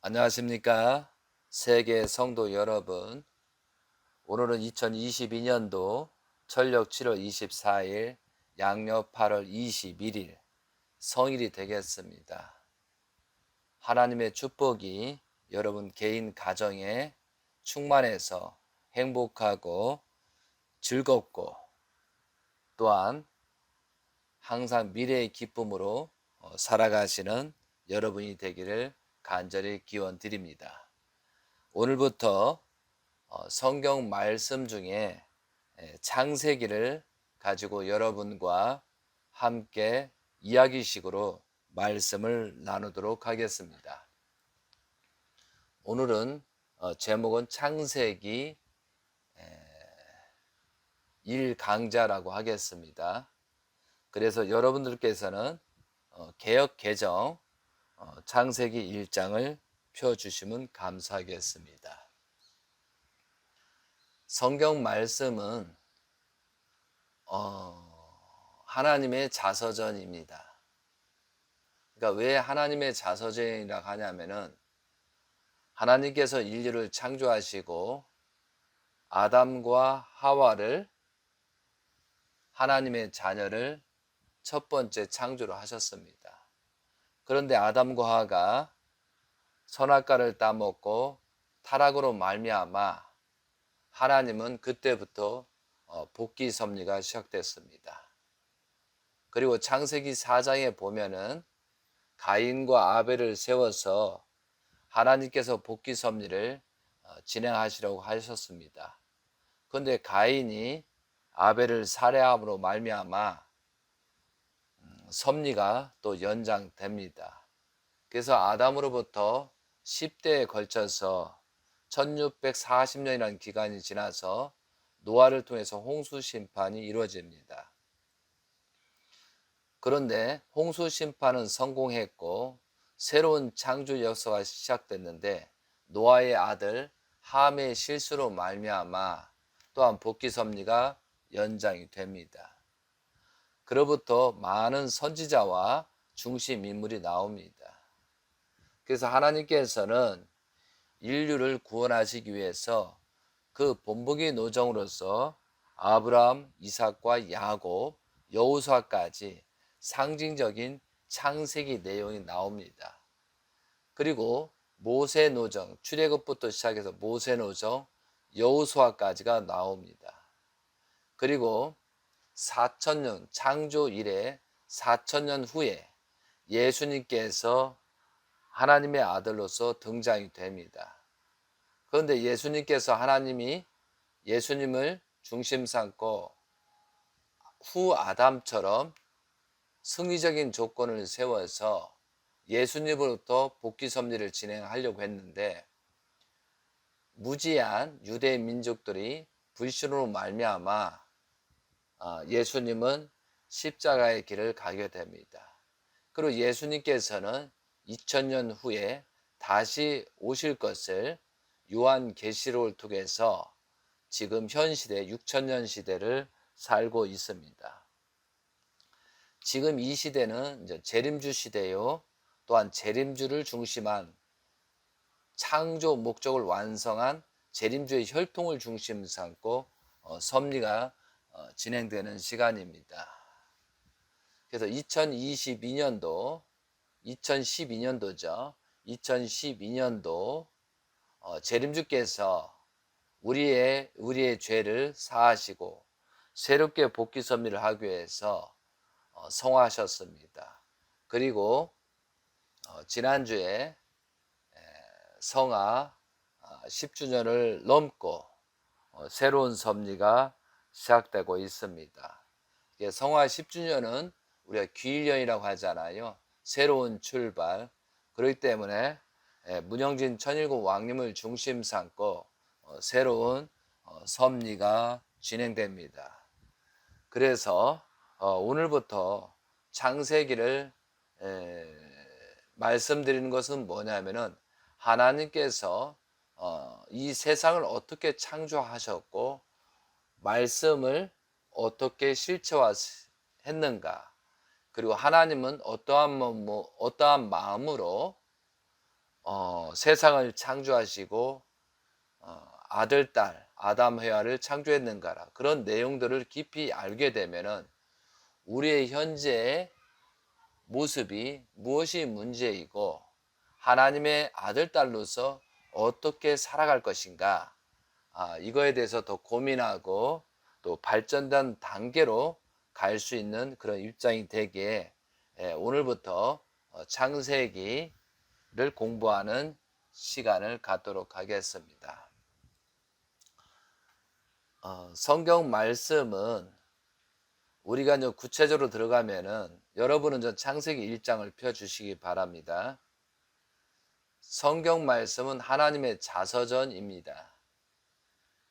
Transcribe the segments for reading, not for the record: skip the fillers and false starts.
안녕하십니까? 세계 성도 여러분. 오늘은 2022년도 철력 7월 24일, 양력 8월 21일 성일이 되겠습니다. 하나님의 축복이 여러분 개인 가정에 충만해서 행복하고 즐겁고 또한 항상 미래의 기쁨으로 살아가시는 여러분이 되기를 간절히 기원 드립니다. 오늘부터 성경 말씀 중에 창세기를 가지고 여러분과 함께 이야기식으로 말씀을 나누도록 하겠습니다. 오늘은 제목은 창세기 1강자라고 하겠습니다. 그래서 여러분들께서는 개역 개정 창세기 1장을 펴주시면 감사하겠습니다. 성경 말씀은 하나님의 자서전입니다. 그러니까 왜 하나님의 자서전이라고 하냐면은 하나님께서 인류를 창조하시고 아담과 하와를 하나님의 자녀를 첫 번째 창조를 하셨습니다. 그런데 아담과 하와가 선악과를 따먹고 타락으로 말미암아 하나님은 그때부터 복귀 섭리가 시작됐습니다. 그리고 창세기 4장에 보면은 가인과 아벨을 세워서 하나님께서 복귀 섭리를 진행하시려고 하셨습니다. 그런데 가인이 아벨을 살해함으로 말미암아 섭리가 또 연장됩니다. 그래서 아담으로부터 10대에 걸쳐서 1640년이라는 기간이 지나서 노아를 통해서 홍수 심판이 이루어집니다. 그런데 홍수 심판은 성공했고 새로운 창조 역사가 시작됐는데 노아의 아들 함의 실수로 말미암아 또한 복귀 섭리가 연장이 됩니다. 그로부터 많은 선지자와 중심 인물이 나옵니다. 그래서 하나님께서는 인류를 구원하시기 위해서 그 본보기 노정으로서 아브라함, 이삭과 야곱, 여호수아까지 상징적인 창세기 내용이 나옵니다. 그리고 모세 노정, 출애굽부터 시작해서 모세 노정, 여호수아까지가 나옵니다. 그리고 4천년 창조 이래 4천년 후에 예수님께서 하나님의 아들로서 등장이 됩니다. 그런데 예수님께서 하나님이 예수님을 중심 삼고 후 아담처럼 승리적인 조건을 세워서 예수님으로부터 복귀 섭리를 진행하려고 했는데 무지한 유대 민족들이 불신으로 말미암아 예수님은 십자가의 길을 가게 됩니다. 그리고 예수님께서는 2000년 후에 다시 오실 것을 요한계시록을 통해서 지금 현 시대 6000년 시대를 살고 있습니다. 지금 이 시대는 이제 재림주 시대요. 또한 재림주를 중심한 창조 목적을 완성한 재림주의 혈통을 중심 삼고 섭리가 진행되는 시간입니다. 그래서 2012년도 2012년도죠. 2012년도 재림주께서 우리의 죄를 사하시고 새롭게 복귀 섭리를 하기 위해서 성화하셨습니다. 그리고 지난주에 성화 10주년을 넘고 새로운 섭리가 시작되고 있습니다. 성화 10주년은 우리가 귀일년이라고 하잖아요. 새로운 출발. 그렇기 때문에 문영진 천일국 왕님을 중심 삼고 새로운 섭리가 진행됩니다. 그래서 오늘부터 창세기를 말씀드리는 것은 뭐냐면은 하나님께서 이 세상을 어떻게 창조하셨고 말씀을 어떻게 실체화했는가, 그리고 하나님은 어떠한 마음으로 세상을 창조하시고 아들, 딸, 아담, 헤아를 창조했는가라. 그런 내용들을 깊이 알게 되면은 우리의 현재의 모습이 무엇이 문제이고 하나님의 아들, 딸로서 어떻게 살아갈 것인가, 이거에 대해서 더 고민하고 또 발전된 단계로 갈 수 있는 그런 입장이 되기에 오늘부터 창세기를 공부하는 시간을 갖도록 하겠습니다. 성경 말씀은 우리가 이제 구체적으로 들어가면은 여러분은 저 창세기 1장을 펴주시기 바랍니다. 성경 말씀은 하나님의 자서전입니다.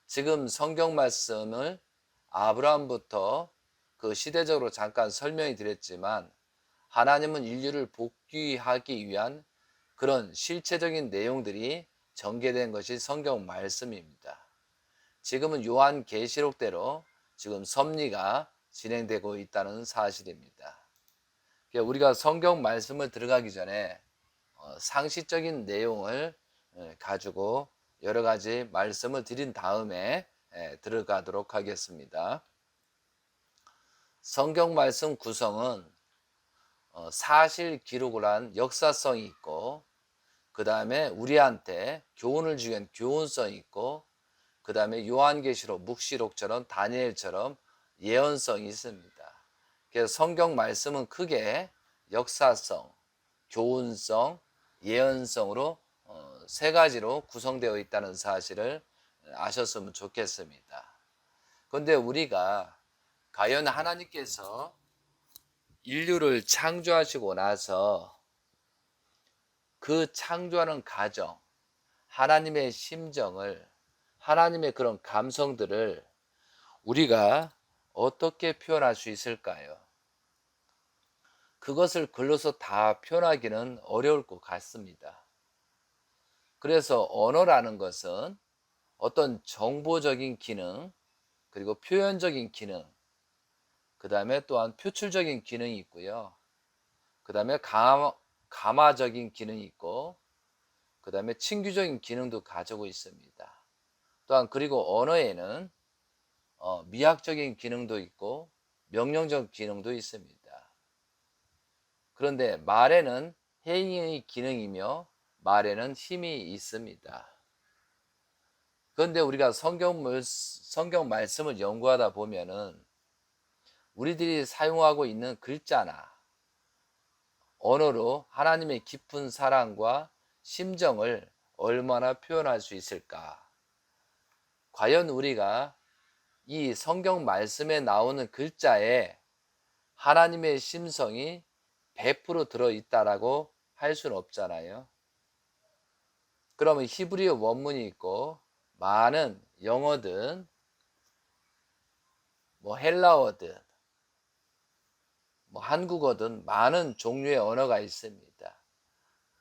지금 성경 말씀을 아브라함부터 그 시대적으로 잠깐 설명이 드렸지만 하나님은 인류를 복귀하기 위한 그런 실체적인 내용들이 전개된 것이 성경 말씀입니다. 지금은 요한계시록대로 지금 섭리가 진행되고 있다는 사실입니다. 우리가 성경 말씀을 들어가기 전에 상식적인 내용을 가지고 여러 가지 말씀을 드린 다음에 들어가도록 하겠습니다. 성경 말씀 구성은 사실 기록을 한 역사성이 있고, 그 다음에 우리한테 교훈을 주기 위한 교훈성이 있고, 그 다음에 요한계시록, 묵시록처럼 다니엘처럼 예언성이 있습니다. 그래서 성경 말씀은 크게 역사성, 교훈성, 예언성으로 세 가지로 구성되어 있다는 사실을 아셨으면 좋겠습니다. 그런데 우리가 과연 하나님께서 인류를 창조하시고 나서 그 창조하는 과정, 하나님의 심정을, 하나님의 그런 감성들을 우리가 어떻게 표현할 수 있을까요? 그것을 글로서 다 표현하기는 어려울 것 같습니다. 그래서 언어라는 것은 어떤 정보적인 기능, 그리고 표현적인 기능, 그 다음에 또한 표출적인 기능이 있고요. 그 다음에 감화적인 기능이 있고, 그 다음에 친규적인 기능도 가지고 있습니다. 또한 그리고 언어에는 미학적인 기능도 있고 명령적 기능도 있습니다. 그런데 말에는 해잉의 기능이며 말에는 힘이 있습니다. 그런데 우리가 성경 말씀을 연구하다 보면은 우리들이 사용하고 있는 글자나 언어로 하나님의 깊은 사랑과 심정을 얼마나 표현할 수 있을까? 과연 우리가 이 성경 말씀에 나오는 글자에 하나님의 심성이 100% 들어있다라고 할 수는 없잖아요. 그러면 히브리어 원문이 있고 많은 영어든 헬라어든 한국어든 많은 종류의 언어가 있습니다.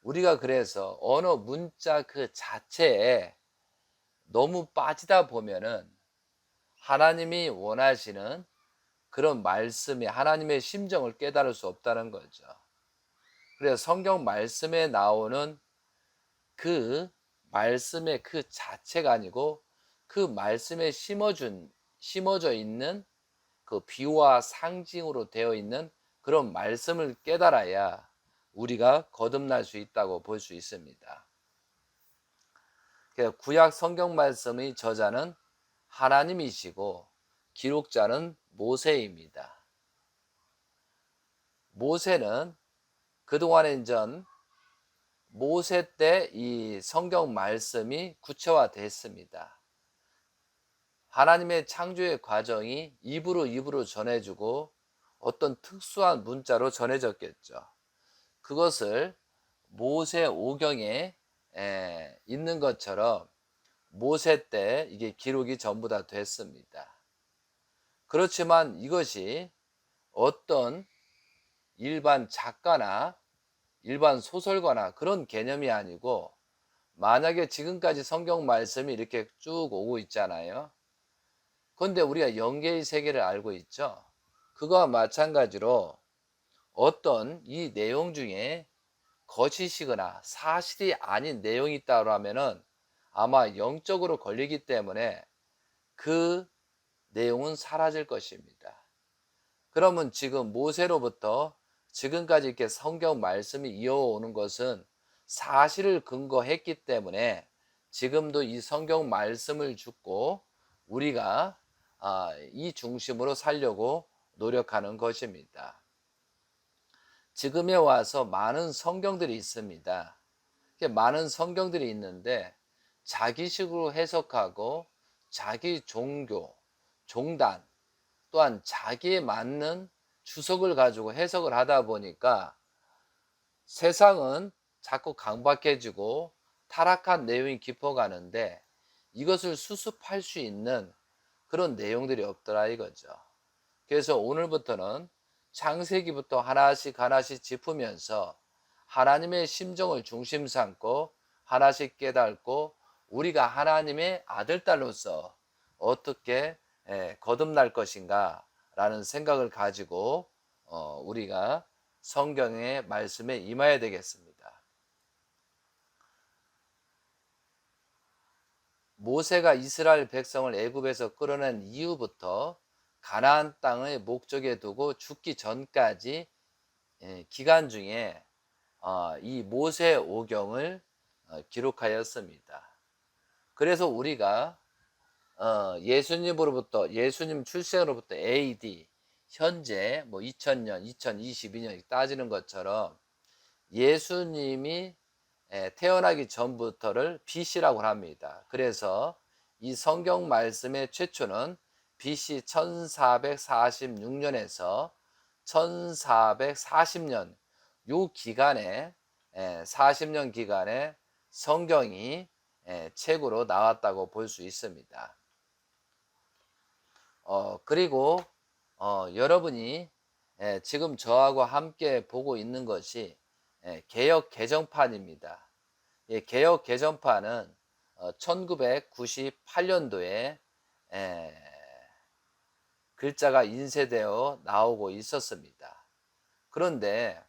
우리가 그래서 언어 문자 그 자체에 너무 빠지다 보면은 하나님이 원하시는 그런 말씀이 하나님의 심정을 깨달을 수 없다는 거죠. 그래서 성경 말씀에 나오는 그 말씀의 그 자체가 아니고 그 말씀에 심어져 있는 그 비유와 상징으로 되어 있는 그런 말씀을 깨달아야 우리가 거듭날 수 있다고 볼 수 있습니다. 구약 성경 말씀의 저자는 하나님이시고 기록자는 모세입니다. 모세는 그동안에 모세 때 이 성경 말씀이 구체화됐습니다. 하나님의 창조의 과정이 입으로 전해주고 어떤 특수한 문자로 전해졌겠죠. 그것을 모세 오경에 있는 것처럼 모세 때 이게 기록이 전부 다 됐습니다. 그렇지만 이것이 어떤 일반 작가나 일반 소설가나 그런 개념이 아니고, 만약에 지금까지 성경 말씀이 이렇게 쭉 오고 있잖아요. 그런데 우리가 영계의 세계를 알고 있죠. 그거와 마찬가지로 어떤 이 내용 중에 거짓이거나 사실이 아닌 내용이 있다고 하면은 아마 영적으로 걸리기 때문에 그 내용은 사라질 것입니다. 그러면 지금 모세로부터 지금까지 이렇게 성경 말씀이 이어오는 것은 사실을 근거했기 때문에 지금도 이 성경 말씀을 죽고 우리가 이 중심으로 살려고 노력하는 것입니다. 지금에 와서 많은 성경들이 있습니다. 많은 성경들이 있는데 자기식으로 해석하고 자기 종교, 종단, 또한 자기에 맞는 주석을 가지고 해석을 하다 보니까 세상은 자꾸 강박해지고 타락한 내용이 깊어가는데 이것을 수습할 수 있는 그런 내용들이 없더라 이거죠. 그래서 오늘부터는 창세기부터 하나씩 하나씩 짚으면서 하나님의 심정을 중심 삼고 하나씩 깨닫고 우리가 하나님의 아들, 딸로서 어떻게 거듭날 것인가 라는 생각을 가지고 우리가 성경의 말씀에 임해야 되겠습니다. 모세가 이스라엘 백성을 애굽에서 끌어낸 이후부터 가나안 땅을 목적에 두고 죽기 전까지 기간 중에 이 모세 오경을 기록하였습니다. 그래서 우리가 예수님 출생으로부터 AD 현재 뭐 2000년, 2022년 따지는 것처럼 예수님이 태어나기 전부터를 BC라고 합니다. 그래서 이 성경 말씀의 최초는 BC 1446년에서 1440년 요 기간에 40년 기간에 성경이 책으로 나왔다고 볼 수 있습니다. 그리고 여러분이 지금 저하고 함께 보고 있는 것이 개역 개정판입니다. 개역 개정판은 1998년도에 글자가 인쇄되어 나오고 있었습니다. 그런데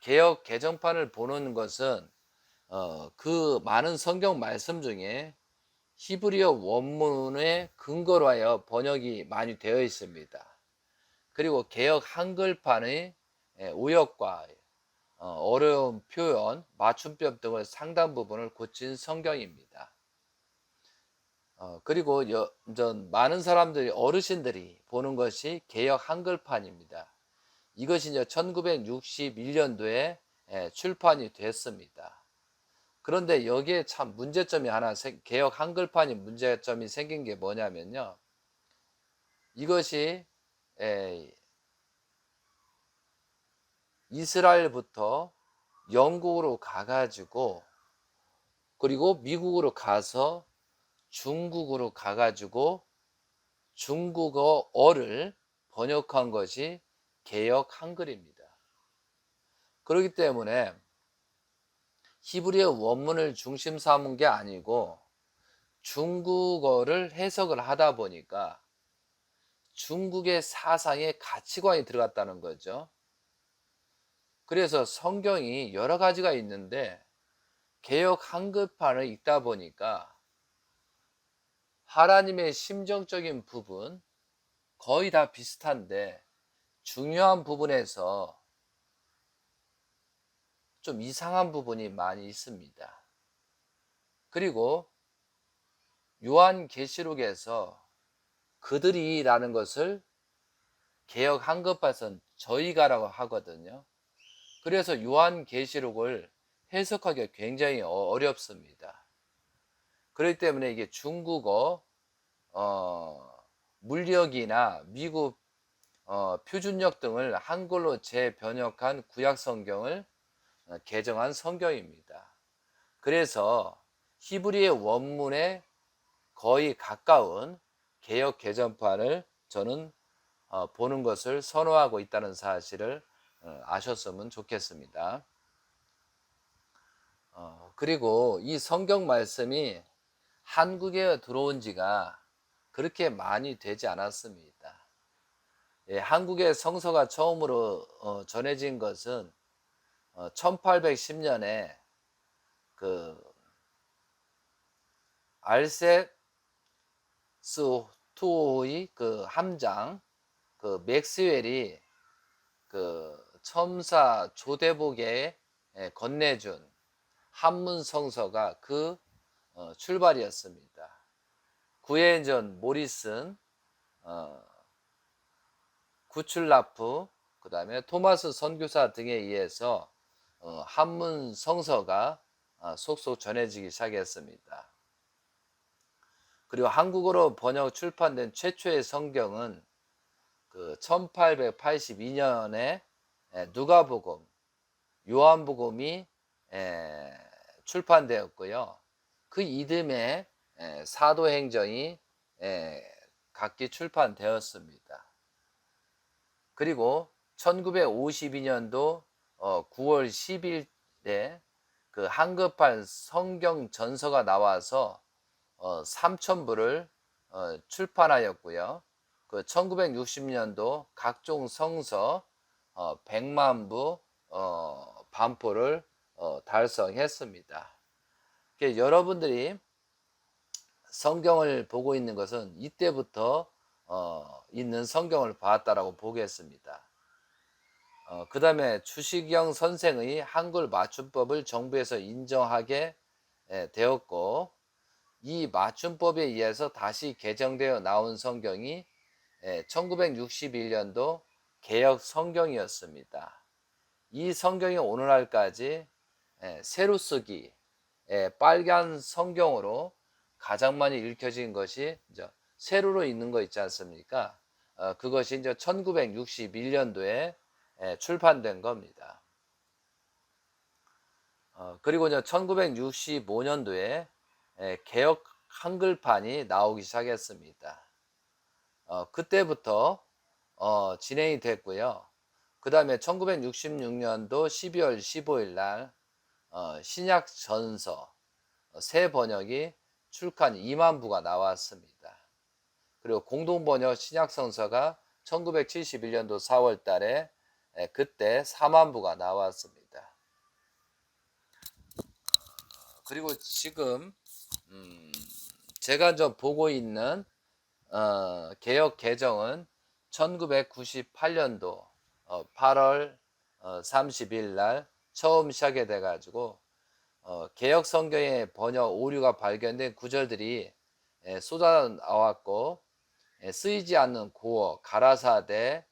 개역 개정판을 보는 것은 그 많은 성경 말씀 중에 히브리어 원문에 근거로 하여 번역이 많이 되어 있습니다. 그리고 개역 한글판의 오역과 어려운 표현, 맞춤법 등을 상당 부분을 고친 성경입니다. 그리고 많은 사람들이 어르신들이 보는 것이 개역 한글판입니다. 이것이 1961년도에 출판이 됐습니다. 그런데 여기에 참 문제점이 하나, 개역 한글판이 문제점이 생긴 게 뭐냐면요. 이것이 이스라엘부터 영국으로 가가지고 그리고 미국으로 가서 중국으로 가가지고 중국어를 번역한 것이 개역 한글입니다. 그렇기 때문에 히브리어 원문을 중심 삼은 게 아니고 중국어를 해석을 하다 보니까 중국의 사상에 가치관이 들어갔다는 거죠. 그래서 성경이 여러 가지가 있는데 개역 한글판을 읽다 보니까 하나님의 심정적인 부분 거의 다 비슷한데 중요한 부분에서 좀 이상한 부분이 많이 있습니다. 그리고 요한계시록에서 그들이라는 것을 개역 한글판에서는 저희가라고 하거든요. 그래서 요한계시록을 해석하기가 굉장히 어렵습니다. 그렇기 때문에 이게 중국어 물리역이나 미국 표준역 등을 한글로 재번역한 구약 성경을 개정한 성경입니다. 그래서 히브리의 원문에 거의 가까운 개역 개정판을 저는 보는 것을 선호하고 있다는 사실을 아셨으면 좋겠습니다. 그리고 이 성경 말씀이 한국에 들어온 지가 그렇게 많이 되지 않았습니다. 한국의 성서가 처음으로 전해진 것은 1810년에 그 알세스 투호의 그 함장 그 맥스웰이 그 첨사 조대복에 건네준 한문 성서가 그 출발이었습니다. 구해전 모리슨, 구출라프, 그 다음에 토마스 선교사 등에 의해서 한문 성서가 속속 전해지기 시작했습니다. 그리고 한국어로 번역 출판된 최초의 성경은 그 1882년에 누가복음, 요한복음이 출판되었고요. 그 이듬해 사도행전이 각기 출판되었습니다. 그리고 1952년도 9월 10일에 그 한급한 성경 전서가 나와서 3,000부를 출판하였고요. 그 1960년도 각종 성서 100만 부 반포를 달성했습니다. 여러분들이 성경을 보고 있는 것은 이때부터 있는 성경을 봤다라고 보겠습니다. 그 다음에 추시경 선생의 한글 맞춤법을 정부에서 인정하게 되었고, 이 맞춤법에 의해서 다시 개정되어 나온 성경이 1961년도 개역 성경이었습니다. 이 성경이 오늘날까지 새로 쓰기 빨간 성경으로 가장 많이 읽혀진 것이 세로로 있는 거 있지 않습니까? 그것이 이제 1961년도에 출판된 겁니다. 그리고 이제 1965년도에 개역 한글판이 나오기 시작했습니다. 그때부터 진행이 됐고요. 그 다음에 1966년도 12월 15일 날 신약 전서 새 번역이 출간 2만 부가 나왔습니다. 그리고 공동 번역 신약 성서가 1971년도 4월 달에 그때 4만 부가 나왔습니다. 그리고 지금 제가 보고 있는 개역 개정은 1998년도 8월 30일 날 처음 시작이 돼 가지고 개역 성경의 번역 오류가 발견된 구절들이 쏟아 나왔고, 쓰이지 않는 고어, 가라사대,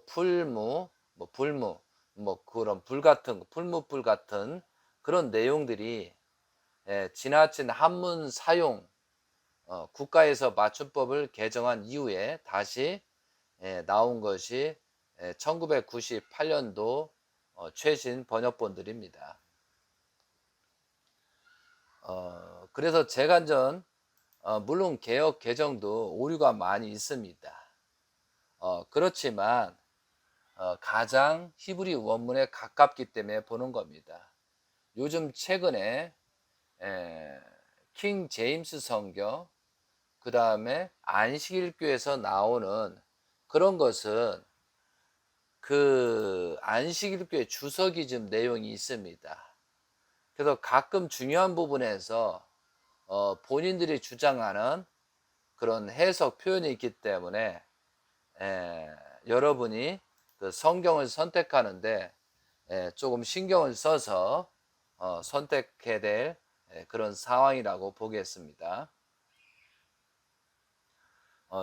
풀무, 불무, 그런 불 같은 풀무불 같은 그런 내용들이 지나친 한문 사용 국가에서 맞춤법을 개정한 이후에 다시 나온 것이 1998년도 최신 번역본들입니다. 그래서 제가 물론 개역 개정도 오류가 많이 있습니다. 그렇지만 가장 히브리 원문에 가깝기 때문에 보는 겁니다. 요즘 최근에 킹 제임스 성경, 그 다음에 안식일교에서 나오는 그런 것은 그 안식일교의 주석이 좀 내용이 있습니다. 그래서 가끔 중요한 부분에서 본인들이 주장하는 그런 해석 표현이 있기 때문에 여러분이 그 성경을 선택하는데 조금 신경을 써서 선택해야 될 그런 상황이라고 보겠습니다.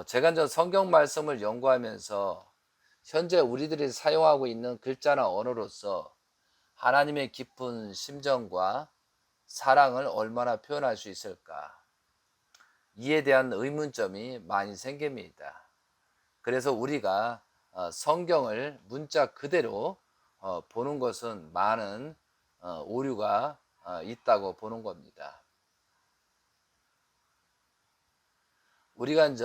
제가 성경 말씀을 연구하면서 현재 우리들이 사용하고 있는 글자나 언어로서 하나님의 깊은 심정과 사랑을 얼마나 표현할 수 있을까, 이에 대한 의문점이 많이 생깁니다. 그래서 우리가 성경을 문자 그대로 보는 것은 많은 오류가 있다고 보는 겁니다. 우리가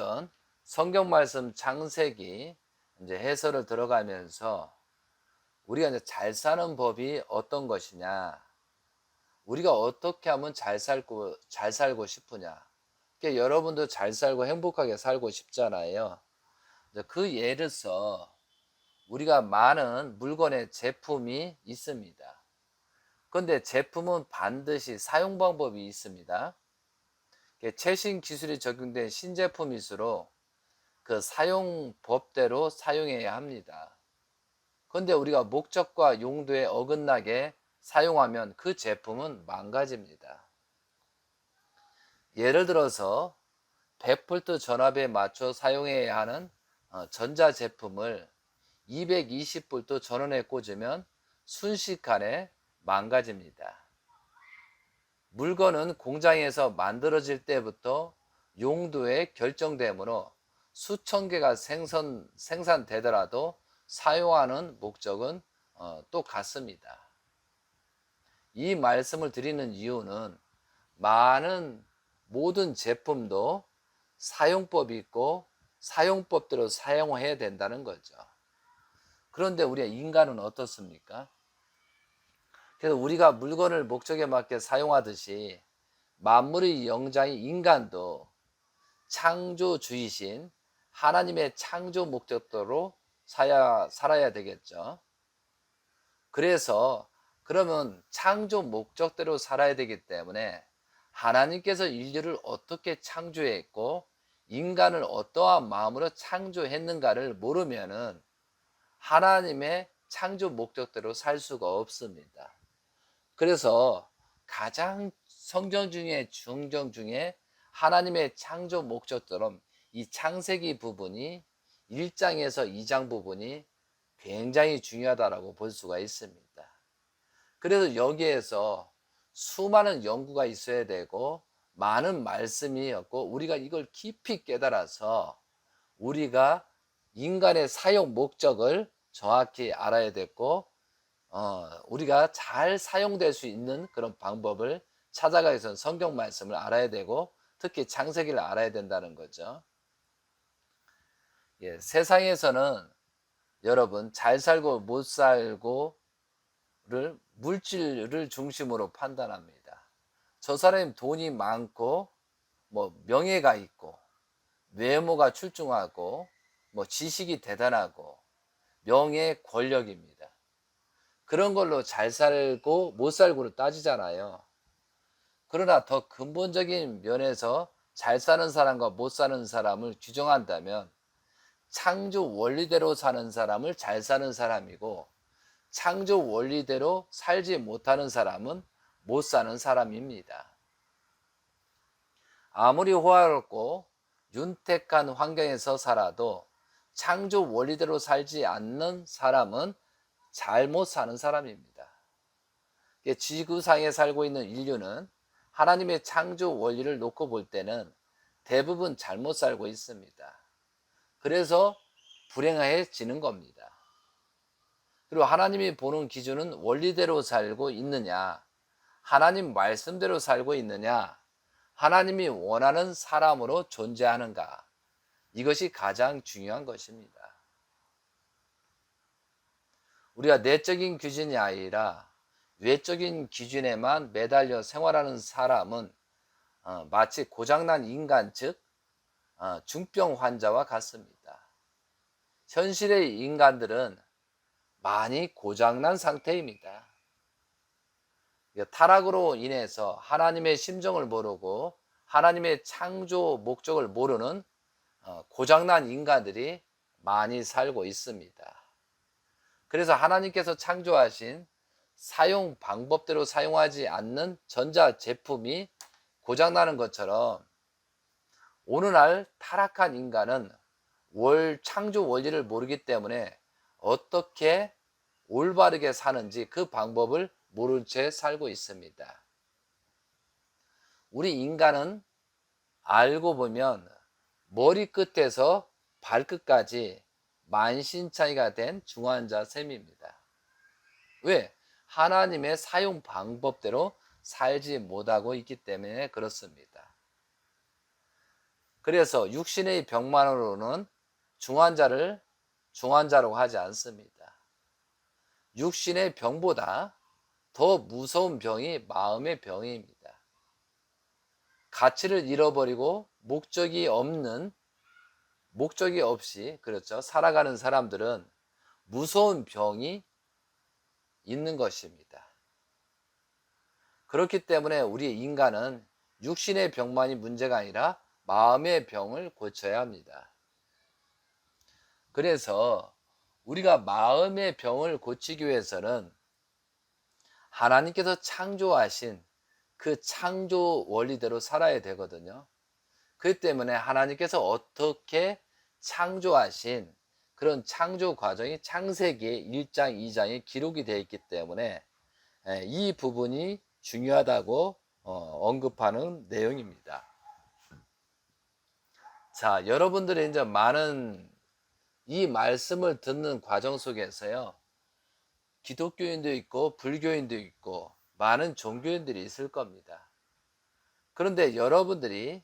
성경 말씀 창세기 해설을 들어가면서 우리가 잘 사는 법이 어떤 것이냐, 우리가 어떻게 하면 잘 살고 싶으냐, 그러니까 여러분도 잘 살고 행복하게 살고 싶잖아요. 그 예로서 우리가 많은 물건의 제품이 있습니다. 근데 제품은 반드시 사용 방법이 있습니다. 최신 기술이 적용된 신제품일수록 그 사용 법대로 사용해야 합니다. 근데 우리가 목적과 용도에 어긋나게 사용하면 그 제품은 망가집니다. 예를 들어서 100V 전압에 맞춰 사용해야 하는 전자제품을 220V 전원에 꽂으면 순식간에 망가집니다. 물건은 공장에서 만들어질 때부터 용도에 결정되므로 수천 개가 생산되더라도 사용하는 목적은 똑같습니다. 이 말씀을 드리는 이유는 모든 제품도 사용법이 있고 사용법대로 사용해야 된다는 거죠. 그런데 우리가 인간은 어떻습니까? 그래서 우리가 물건을 목적에 맞게 사용하듯이 만물의 영장인 인간도 창조주이신 하나님의 창조 목적대로 살아야 되겠죠. 그래서 그러면 창조 목적대로 살아야 되기 때문에 하나님께서 인류를 어떻게 창조했고 인간을 어떠한 마음으로 창조했는가를 모르면은 하나님의 창조 목적대로 살 수가 없습니다. 그래서 가장 성경 중에 중정 중에 하나님의 창조 목적처럼 이 창세기 부분이 1장에서 2장 부분이 굉장히 중요하다고 볼 수가 있습니다. 그래서 여기에서 수많은 연구가 있어야 되고 많은 말씀이었고 우리가 이걸 깊이 깨달아서 우리가 인간의 사용 목적을 정확히 알아야 됐고 우리가 잘 사용될 수 있는 그런 방법을 찾아가기 위해서는 성경 말씀을 알아야 되고 특히 창세기를 알아야 된다는 거죠. 예, 세상에서는 여러분 잘 살고 못 살고를 물질을 중심으로 판단합니다. 저 사람이 돈이 많고 뭐 명예가 있고 외모가 출중하고 뭐 지식이 대단하고 명예 권력입니다. 그런 걸로 잘 살고 못 살고를 따지잖아요. 그러나 더 근본적인 면에서 잘 사는 사람과 못 사는 사람을 규정한다면 창조 원리대로 사는 사람을 잘 사는 사람이고 창조 원리대로 살지 못하는 사람은 못 사는 사람입니다. 아무리 호화롭고 윤택한 환경에서 살아도 창조 원리대로 살지 않는 사람은 잘못 사는 사람입니다. 지구상에 살고 있는 인류는 하나님의 창조 원리를 놓고 볼 때는 대부분 잘못 살고 있습니다. 그래서 불행해지는 겁니다. 그리고 하나님이 보는 기준은 원리대로 살고 있느냐, 하나님 말씀대로 살고 있느냐, 하나님이 원하는 사람으로 존재하는가, 이것이 가장 중요한 것입니다. 우리가 내적인 기준이 아니라 외적인 기준에만 매달려 생활하는 사람은 마치 고장난 인간, 즉 중병 환자와 같습니다. 현실의 인간들은 많이 고장난 상태입니다. 타락으로 인해서 하나님의 심정을 모르고 하나님의 창조 목적을 모르는 고장난 인간들이 많이 살고 있습니다. 그래서 하나님께서 창조하신 사용 방법대로 사용하지 않는 전자 제품이 고장나는 것처럼 오늘날 타락한 인간은 창조 원리를 모르기 때문에 어떻게 올바르게 사는지 그 방법을 모른 채 살고 있습니다. 우리 인간은 알고 보면 머리끝에서 발끝까지 만신창이가 된 중환자 셈입니다. 왜? 하나님의 사용 방법대로 살지 못하고 있기 때문에 그렇습니다. 그래서 육신의 병만으로는 중환자라고 하지 않습니다. 육신의 병보다 더 무서운 병이 마음의 병입니다. 가치를 잃어버리고 목적이 없이 그렇죠. 살아가는 사람들은 무서운 병이 있는 것입니다. 그렇기 때문에 우리 인간은 육신의 병만이 문제가 아니라 마음의 병을 고쳐야 합니다. 그래서 우리가 마음의 병을 고치기 위해서는 하나님께서 창조하신 그 창조 원리대로 살아야 되거든요. 그렇기 때문에 하나님께서 어떻게 창조하신 그런 창조 과정이 창세기 1장, 2장에 기록이 되어 있기 때문에 이 부분이 중요하다고 언급하는 내용입니다. 자, 여러분들이 이제 많은 이 말씀을 듣는 과정 속에서요, 기독교인도 있고 불교인도 있고 많은 종교인들이 있을 겁니다. 그런데 여러분들이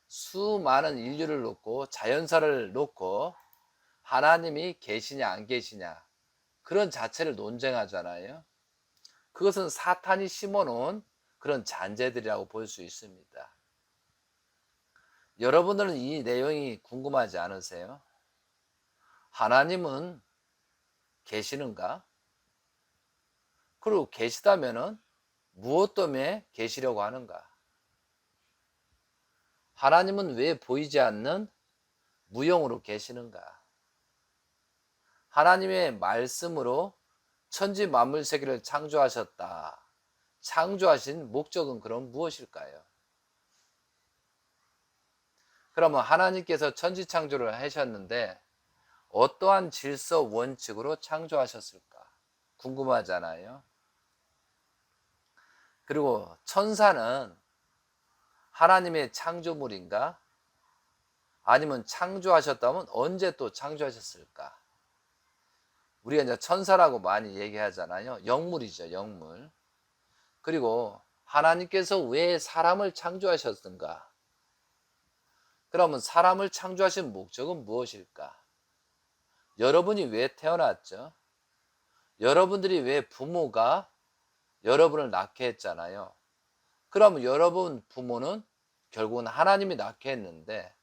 수많은 인류를 놓고 자연사를 놓고 하나님이 계시냐 안 계시냐 그런 자체를 논쟁하잖아요. 그것은 사탄이 심어놓은 그런 잔재들이라고 볼 수 있습니다. 여러분들은 이 내용이 궁금하지 않으세요? 하나님은 계시는가? 그리고 계시다면은 무엇 때문에 계시려고 하는가? 하나님은 왜 보이지 않는 무형으로 계시는가? 하나님의 말씀으로 천지 만물 세계를 창조하셨다. 창조하신 목적은 그럼 무엇일까요? 그러면 하나님께서 천지 창조를 하셨는데 어떠한 질서 원칙으로 창조하셨을까? 궁금하잖아요. 그리고 천사는 하나님의 창조물인가? 아니면 창조하셨다면 언제 또 창조하셨을까? 우리가 이제 천사라고 많이 얘기하잖아요. 영물이죠, 영물. 그리고 하나님께서 왜 사람을 창조하셨던가? 그러면 사람을 창조하신 목적은 무엇일까? 여러분이 왜 태어났죠? 여러분들이 왜 부모가 여러분을 낳게 했잖아요. 그러면 여러분 부모는 결국은 하나님이 낳게 했는데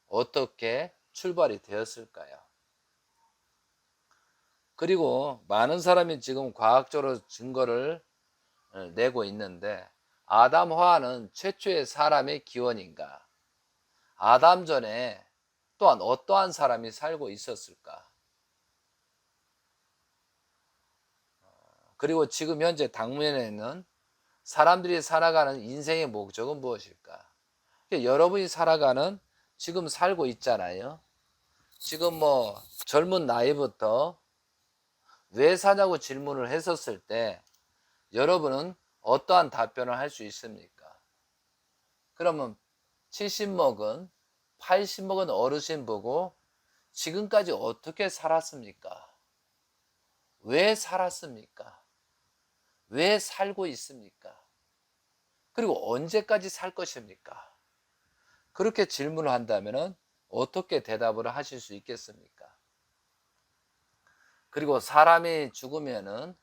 어떻게 출발이 되었을까요? 그리고 많은 사람이 지금 과학적으로 증거를 내고 있는데 아담 화와는 최초의 사람의 기원인가? 아담 전에 또한 어떠한 사람이 살고 있었을까? 그리고 지금 현재 당면에는 사람들이 살아가는 인생의 목적은 무엇일까? 여러분이 살아가는 지금 살고 있잖아요. 지금 뭐 젊은 나이부터 왜 사냐고 질문을 했었을 때 여러분은 어떠한 답변을 할 수 있습니까? 그러면 70먹은 80먹은 어르신 보고 지금까지 어떻게 살았습니까? 왜 살았습니까? 왜 살고 있습니까? 그리고 언제까지 살 것입니까? 그렇게 질문을 한다면 어떻게 대답을 하실 수 있겠습니까? 그리고 사람이 죽으면은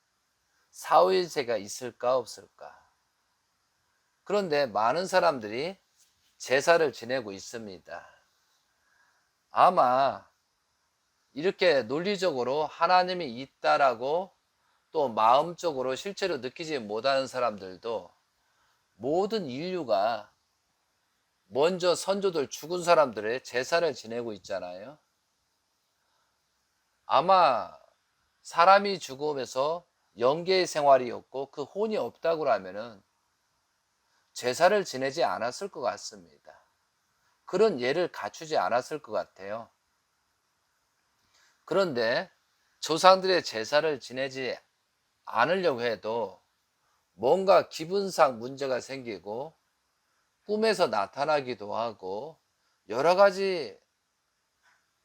사후일세가 있을까 없을까? 그런데 많은 사람들이 제사를 지내고 있습니다. 아마 이렇게 논리적으로 하나님이 있다라고 또 마음적으로 실제로 느끼지 못하는 사람들도 모든 인류가 먼저 선조들 죽은 사람들의 제사를 지내고 있잖아요. 아마 사람이 죽음에서 영계의 생활이 없고 그 혼이 없다고 하면은 제사를 지내지 않았을 것 같습니다. 그런 예를 갖추지 않았을 것 같아요. 그런데 조상들의 제사를 지내지 않으려고 해도 뭔가 기분상 문제가 생기고 꿈에서 나타나기도 하고 여러 가지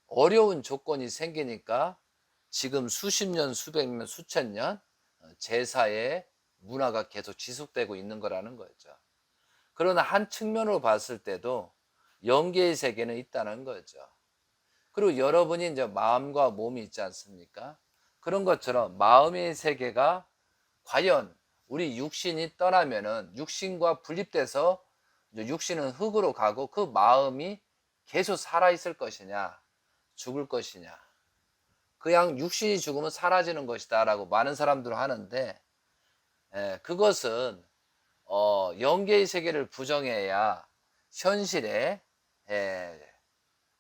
어려운 조건이 생기니까 지금 수십 년, 수백 년, 수천 년 제사의 문화가 계속 지속되고 있는 거라는 거죠. 그러나 한 측면으로 봤을 때도 영계의 세계는 있다는 거죠. 그리고 여러분이 이제 마음과 몸이 있지 않습니까? 그런 것처럼 마음의 세계가 과연 우리 육신이 떠나면은 육신과 분립돼서 육신은 흙으로 가고 그 마음이 계속 살아있을 것이냐, 죽을 것이냐. 그냥 육신이 죽으면 사라지는 것이다 라고 많은 사람들은 하는데 그것은 영계의 세계를 부정해야 현실에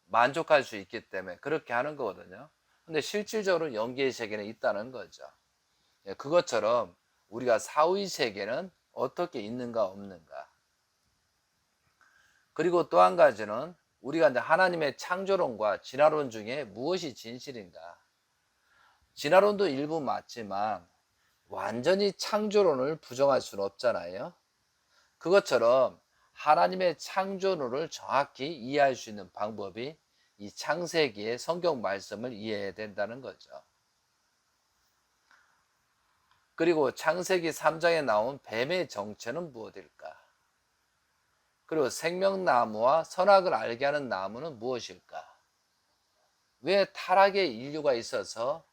만족할 수 있기 때문에 그렇게 하는 거거든요. 근데 실질적으로 영계의 세계는 있다는 거죠. 그것처럼 우리가 사후의 세계는 어떻게 있는가 없는가. 그리고 또 한 가지는 우리가 이제 하나님의 창조론과 진화론 중에 무엇이 진실인가. 진화론도 일부 맞지만 완전히 창조론을 부정할 수는 없잖아요. 그것처럼 하나님의 창조론을 정확히 이해할 수 있는 방법이 이 창세기의 성경 말씀을 이해해야 된다는 거죠. 그리고 창세기 3장에 나온 뱀의 정체는 무엇일까? 그리고 생명나무와 선악을 알게 하는 나무는 무엇일까? 왜 타락의 인류가 있어서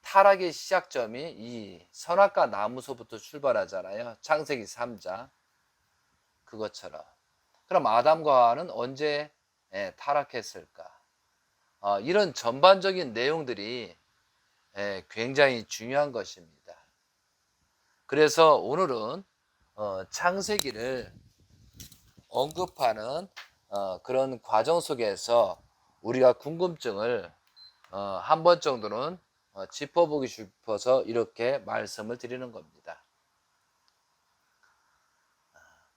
타락의 시작점이 이 선악과 나무서부터 출발하잖아요. 창세기 3장. 그것처럼. 그럼 아담과 하와는 언제 타락했을까? 이런 전반적인 내용들이 굉장히 중요한 것입니다. 그래서 오늘은 창세기를 언급하는 그런 과정 속에서 우리가 궁금증을 한 번 정도는 짚어보기 싶어서 이렇게 말씀을 드리는 겁니다.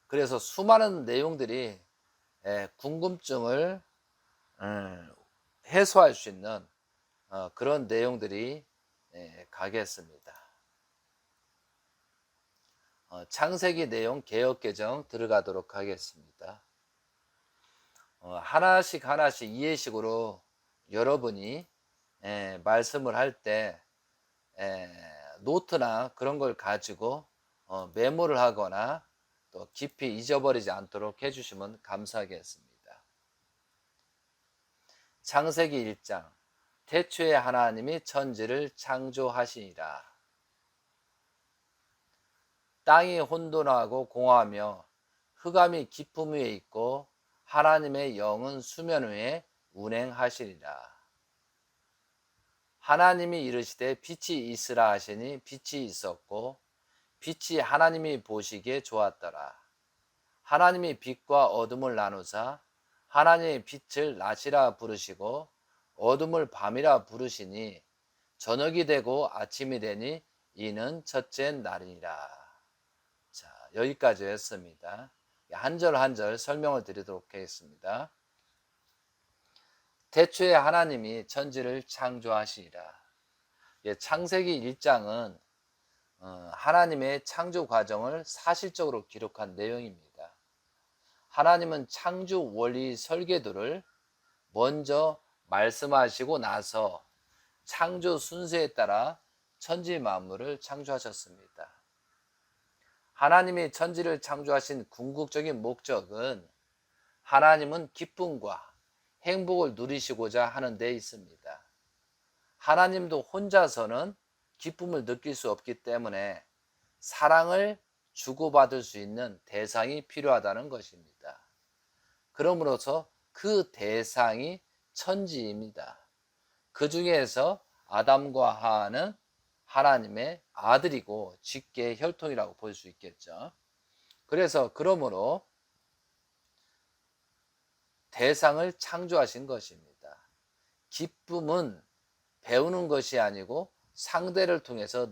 그래서 수많은 내용들이 궁금증을 해소할 수 있는 그런 내용들이 가겠습니다. 창세기 내용 개역개정 들어가도록 하겠습니다. 하나씩 이해식으로 여러분이 말씀을 할 때 노트나 그런 걸 가지고 메모를 하거나 또 깊이 잊어버리지 않도록 해주시면 감사하겠습니다. 창세기 1장 태초에 하나님이 천지를 창조하시니라. 땅이 혼돈하고 공허하며 흑암이 깊음 위에 있고 하나님의 영은 수면 위에 운행하시리라. 하나님이 이르시되 빛이 있으라 하시니 빛이 있었고 빛이 하나님이 보시기에 좋았더라. 하나님이 빛과 어둠을 나누사 하나님의 빛을 낮이라 부르시고 어둠을 밤이라 부르시니 저녁이 되고 아침이 되니 이는 첫째 날이니라. 자, 여기까지 했습니다. 한 절 한 절 설명을 드리도록 하겠습니다. 태초에 하나님이 천지를 창조하시리라. 창세기 1장은 하나님의 창조 과정을 사실적으로 기록한 내용입니다. 하나님은 창조 원리 설계도를 먼저 말씀하시고 나서 창조 순서에 따라 천지 만물을 창조하셨습니다. 하나님이 천지를 창조하신 궁극적인 목적은 하나님은 기쁨과 행복을 누리시고자 하는 데 있습니다. 하나님도 혼자서는 기쁨을 느낄 수 없기 때문에 사랑을 주고받을 수 있는 대상이 필요하다는 것입니다. 그러므로서 그 대상이 천지입니다. 그 중에서 아담과 하와는 하나님의 아들이고 직계 혈통이라고 볼 수 있겠죠. 그래서 그러므로 대상을 창조하신 것입니다. 기쁨은 배우는 것이 아니고 상대를 통해서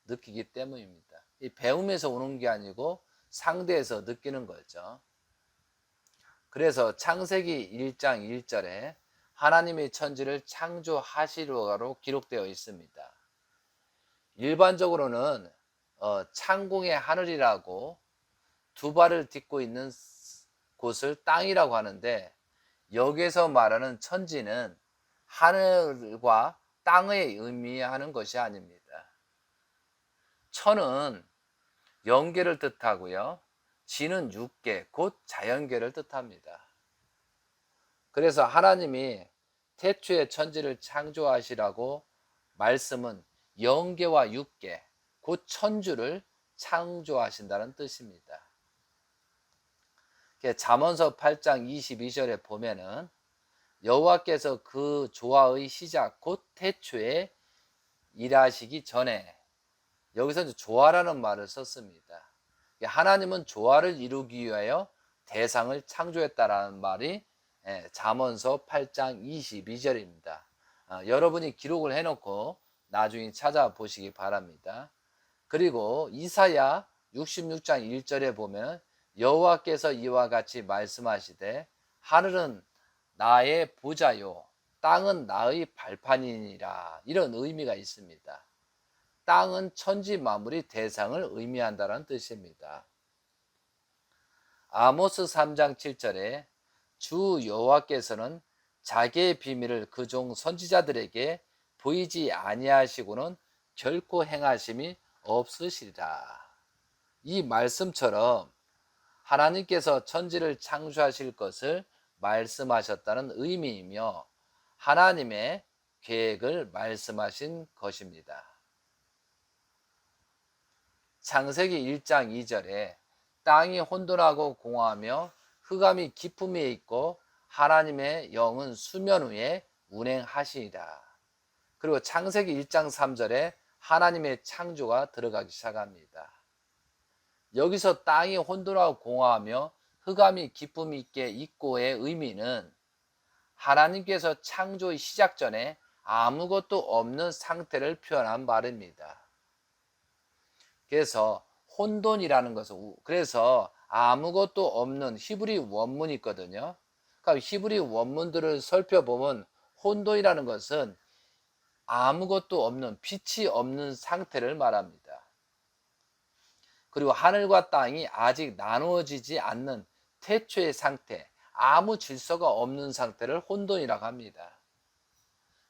느끼기 때문입니다. 이 배움에서 오는 게 아니고 상대에서 느끼는 거죠. 그래서 창세기 1장 1절에 하나님이 천지를 창조하시려고 기록되어 있습니다. 일반적으로는 창공의 하늘이라고 두 발을 딛고 있는 곳을 땅이라고 하는데 여기에서 말하는 천지는 하늘과 땅의 의미하는 것이 아닙니다. 천은 영계를 뜻하고요. 지는 육계, 곧 자연계를 뜻합니다. 그래서 하나님이 태초에 천지를 창조하시라고 말씀은 영계와 육계, 곧 천주를 창조하신다는 뜻입니다. 잠언서 8장 22절에 보면은 여호와께서 그 조화의 시작 곧 태초에 일하시기 전에 여기서 이제 조화라는 말을 썼습니다. 하나님은 조화를 이루기 위하여 대상을 창조했다라는 말이 잠언서 8장 22절입니다. 여러분이 기록을 해놓고 나중에 찾아보시기 바랍니다. 그리고 이사야 66장 1절에 보면 여호와께서 이와 같이 말씀하시되 하늘은 나의 보좌요 땅은 나의 발판이니라, 이런 의미가 있습니다. 땅은 천지 만물의 대상을 의미한다는 뜻입니다. 아모스 3장 7절에 주 여호와께서는 자기의 비밀을 그 종 선지자들에게 보이지 아니하시고는 결코 행하심이 없으시리라. 이 말씀처럼 하나님께서 천지를 창조하실 것을 말씀하셨다는 의미이며 하나님의 계획을 말씀하신 것입니다. 창세기 1장 2절에 땅이 혼돈하고 공허하며 흑암이 깊음에 있고 하나님의 영은 수면 위에 운행하시니라. 그리고 창세기 1장 3절에 하나님의 창조가 들어가기 시작합니다. 여기서 땅이 혼돈하고 공허하며 흑암이 깊음 있게 있고의 의미는 하나님께서 창조의 시작 전에 아무것도 없는 상태를 표현한 말입니다. 그래서 혼돈이라는 것은, 그래서 아무것도 없는 히브리 원문이 있거든요. 그러니까 히브리 원문들을 살펴보면 혼돈이라는 것은 아무것도 없는, 빛이 없는 상태를 말합니다. 그리고 하늘과 땅이 아직 나누어지지 않는 태초의 상태, 아무 질서가 없는 상태를 혼돈이라고 합니다.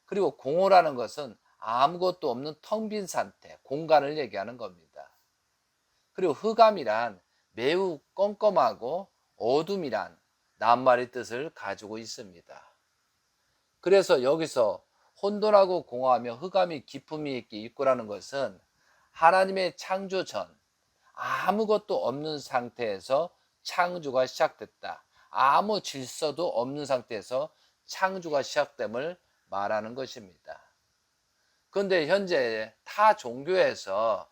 그리고 공허라는 것은 아무것도 없는 텅 빈 상태, 공간을 얘기하는 겁니다. 그리고 흑암이란 매우 껌껌하고 어둠이란 낱말의 뜻을 가지고 있습니다. 그래서 여기서 혼돈하고 공허하며 흑암이 깊음이 있게 있고라는 것은 하나님의 창조 전 아무것도 없는 상태에서 창조가 시작됐다. 아무 질서도 없는 상태에서 창조가 시작됨을 말하는 것입니다. 그런데 현재 타 종교에서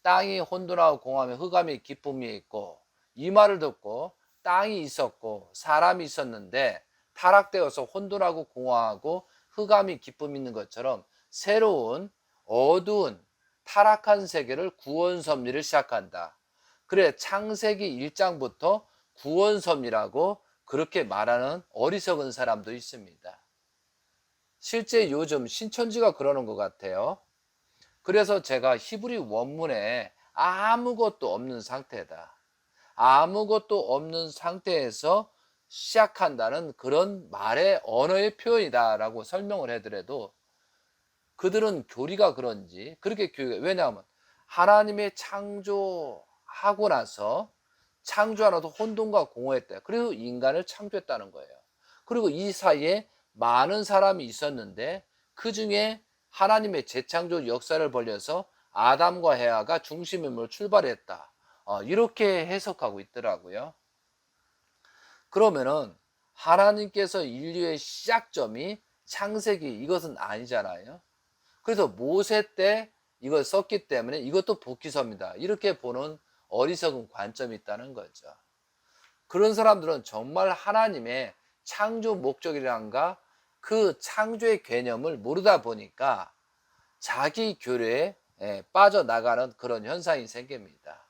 땅이 혼돈하고 공허하며 흑암이 깊음이 있고, 이 말을 듣고 땅이 있었고 사람이 있었는데 타락되어서 혼돈하고 공허하고 흑암이 깊음이 있는 것처럼 새로운 어두운 타락한 세계를 구원 섭리를 시작한다. 그래 창세기 1장부터 구원 섭리라고 그렇게 말하는 어리석은 사람도 있습니다. 실제 요즘 신천지가 그러는 것 같아요. 그래서 제가 히브리 원문에 아무것도 없는 상태다, 아무것도 없는 상태에서 시작한다는 그런 말의 언어의 표현이다 라고 설명을 해드려도 그들은 교리가 그런지 그렇게 왜냐하면 하나님의 창조하고 나서 창조하나도 혼돈과 공허했대요. 그리고 인간을 창조했다는 거예요. 그리고 이 사이에 많은 사람이 있었는데 그 중에 하나님의 재창조 역사를 벌려서 아담과 헤아가 중심인물 출발했다. 이렇게 해석하고 있더라고요. 그러면은 하나님께서 인류의 시작점이 창세기 이것은 아니잖아요. 그래서 모세 때 이걸 썼기 때문에 이것도 복귀서입니다. 이렇게 보는 어리석은 관점이 있다는 거죠. 그런 사람들은 정말 하나님의 창조 목적이란가 그 창조의 개념을 모르다 보니까 자기 교류에 빠져나가는 그런 현상이 생깁니다.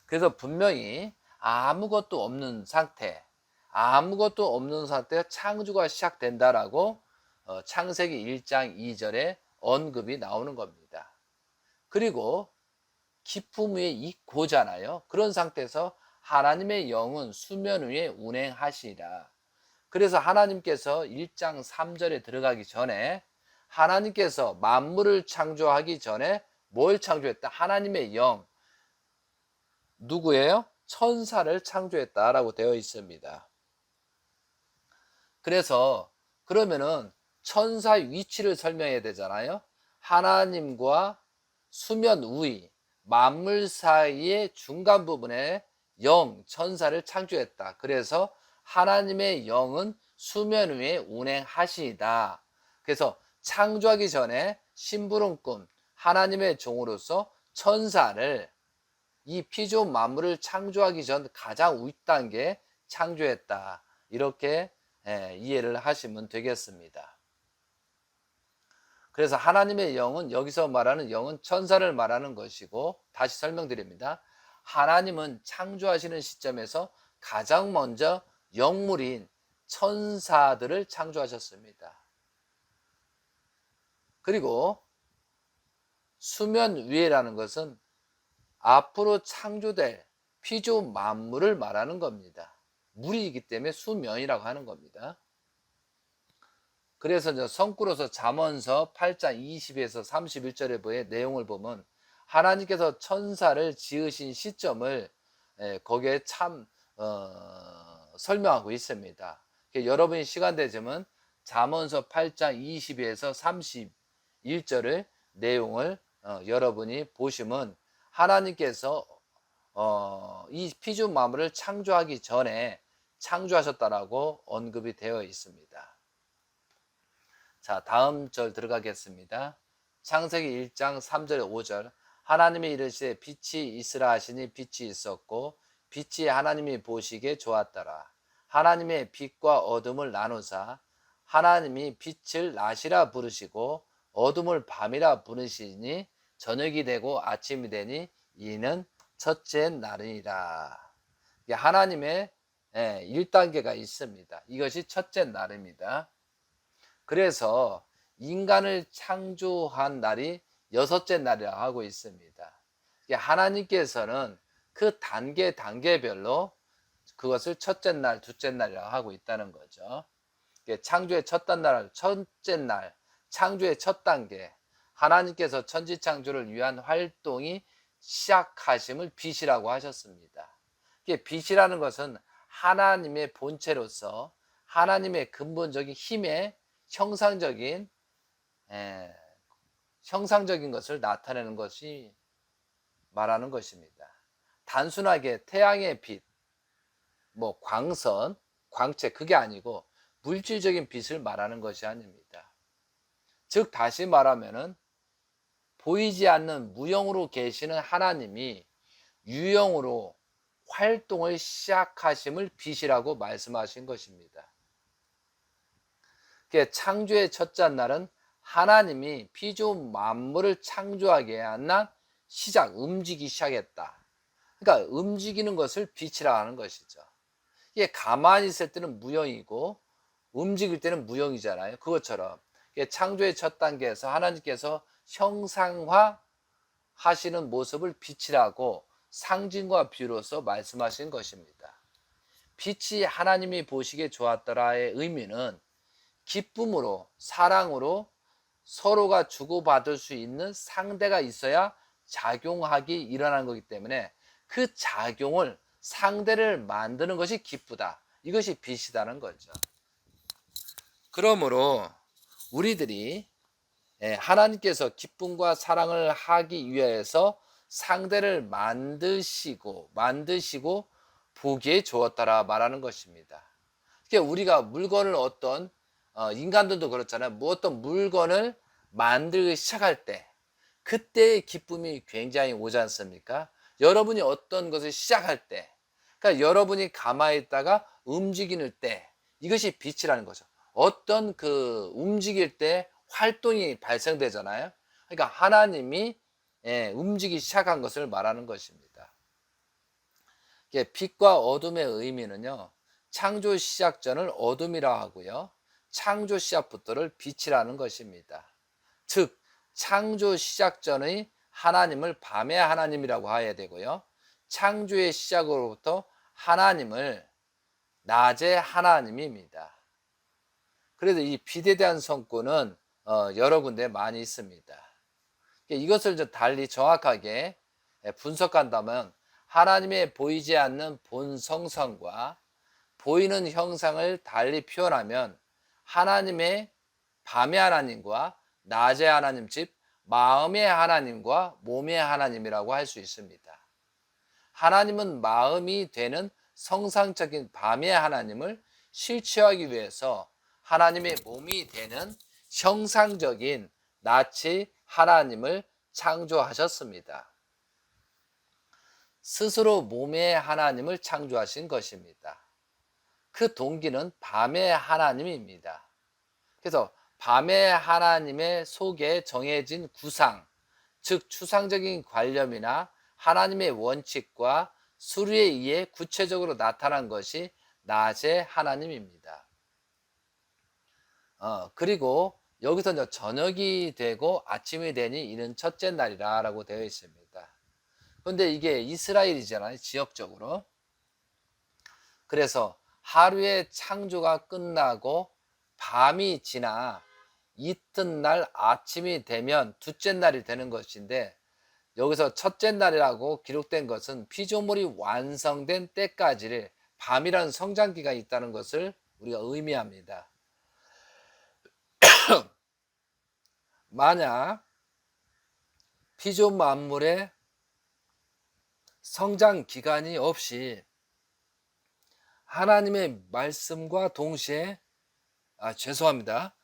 그래서 분명히 아무것도 없는 상태, 아무것도 없는 상태에 창조가 시작된다라고 창세기 1장 2절에 언급이 나오는 겁니다. 그리고 깊음 위에 있고잖아요. 그런 상태에서 하나님의 영은 수면 위에 운행하시리라. 그래서 하나님께서 1장 3절에 들어가기 전에 하나님께서 만물을 창조하기 전에 뭘 창조했다? 하나님의 영. 누구예요? 천사를 창조했다라고 되어 있습니다. 그래서 그러면은 천사의 위치를 설명해야 되잖아요. 하나님과 수면 위, 만물 사이의 중간 부분에 영, 천사를 창조했다. 그래서 하나님의 영은 수면 위에 운행하시이다. 그래서 창조하기 전에 심부름 꿈, 하나님의 종으로서 천사를 이 피조물 만물을 창조하기 전 가장 윗단계 창조했다. 이렇게 이해를 하시면 되겠습니다. 그래서 하나님의 영은, 여기서 말하는 영은 천사를 말하는 것이고, 다시 설명드립니다. 하나님은 창조하시는 시점에서 가장 먼저 영물인 천사들을 창조하셨습니다. 그리고 수면 위에라는 것은 앞으로 창조될 피조 만물을 말하는 겁니다. 물이기 때문에 수면이라고 하는 겁니다. 그래서 성구로서 잠언서 8장 20에서 31절에 보의 내용을 보면 하나님께서 천사를 지으신 시점을 거기에 참 설명하고 있습니다. 여러분이 시간 되시면 잠언서 8장 22에서 31절의 내용을 여러분이 보시면 하나님께서 이 피조 만물을 창조하기 전에 창조하셨다라고 언급이 되어 있습니다. 자, 다음 절 들어가겠습니다. 창세기 1장 3절 5절. 하나님이 이르시되 빛이 있으라 하시니 빛이 있었고 빛이 하나님이 보시기에 좋았더라. 하나님의 빛과 어둠을 나누사 하나님이 빛을 낮이라 부르시고 어둠을 밤이라 부르시니 저녁이 되고 아침이 되니 이는 첫째 날이니라. 하나님의 1단계가 있습니다. 이것이 첫째 날입니다. 그래서 인간을 창조한 날이 여섯째 날이라고 하고 있습니다. 하나님께서는 그 단계별로 그것을 첫째 날, 둘째 날이라고 하고 있다는 거죠. 창조의 첫째 날, 창조의 첫 단계, 하나님께서 천지창조를 위한 활동이 시작하심을 빛이라고 하셨습니다. 빛이라는 것은 하나님의 본체로서 하나님의 근본적인 힘의 형상적인 것을 나타내는 것이 말하는 것입니다. 단순하게 태양의 빛, 뭐 광선, 광채, 그게 아니고 물질적인 빛을 말하는 것이 아닙니다. 즉 다시 말하면은 보이지 않는 무형으로 계시는 하나님이 유형으로 활동을 시작하심을 빛이라고 말씀하신 것입니다. 창조의 첫째 날은 하나님이 피조 만물을 창조하게 한 날 움직이기 시작했다. 그러니까 움직이는 것을 빛이라 하는 것이죠. 이게 가만히 있을 때는 무형이고 움직일 때는 무형이잖아요. 그것처럼 창조의 첫 단계에서 하나님께서 형상화 하시는 모습을 빛이라고 상징과 비유로서 말씀하신 것입니다. 빛이 하나님이 보시기에 좋았더라의 의미는 기쁨으로, 사랑으로 서로가 주고받을 수 있는 상대가 있어야 작용하기 일어나는 거기 때문에 그 작용을, 상대를 만드는 것이 기쁘다. 이것이 빛이라는 거죠. 그러므로 우리들이 하나님께서 기쁨과 사랑을 하기 위해서 상대를 만드시고 보기에 좋았더라 말하는 것입니다. 우리가 물건을 인간들도 그렇잖아요. 어떤 물건을 만들기 시작할 때 그때의 기쁨이 굉장히 오지 않습니까? 여러분이 어떤 것을 시작할 때, 그러니까 여러분이 가만히 있다가 움직이는 때, 이것이 빛이라는 거죠. 어떤 움직일 때 활동이 발생되잖아요. 그러니까 하나님이 움직이기 시작한 것을 말하는 것입니다. 빛과 어둠의 의미는요, 창조 시작 전을 어둠이라 하고요, 창조 시작부터를 빛이라는 것입니다. 즉 창조 시작 전의 하나님을 밤의 하나님이라고 해야 되고요, 창조의 시작으로부터 하나님을 낮의 하나님입니다. 그래서 이 빛에 대한 성구는 여러 군데 많이 있습니다. 이것을 좀 달리 정확하게 분석한다면 하나님의 보이지 않는 본성성과 보이는 형상을 달리 표현하면 하나님의 밤의 하나님과 낮의 하나님, 즉 마음의 하나님과 몸의 하나님이라고 할 수 있습니다. 하나님은 마음이 되는 성상적인 밤의 하나님을 실체하기 위해서 하나님의 몸이 되는 형상적인 낯의 하나님을 창조하셨습니다. 스스로 몸의 하나님을 창조하신 것입니다. 그 동기는 밤의 하나님입니다. 그래서 밤의 하나님의 속에 정해진 구상, 즉 추상적인 관념이나 하나님의 원칙과 수리에 의해 구체적으로 나타난 것이 낮의 하나님입니다. 그리고 여기서 이제 저녁이 되고 아침이 되니 이는 첫째 날이라 라고 되어 있습니다. 그런데 이게 이스라엘이잖아요, 지역적으로. 그래서 하루의 창조가 끝나고 밤이 지나 이튿날 아침이 되면 둘째 날이 되는 것인데, 여기서 첫째 날이라고 기록된 것은 피조물이 완성된 때까지를 밤이라는 성장기가 있다는 것을 우리가 의미합니다. 만약 피조 만물의 성장 기간이 없이 하나님의 말씀과 동시에 죄송합니다.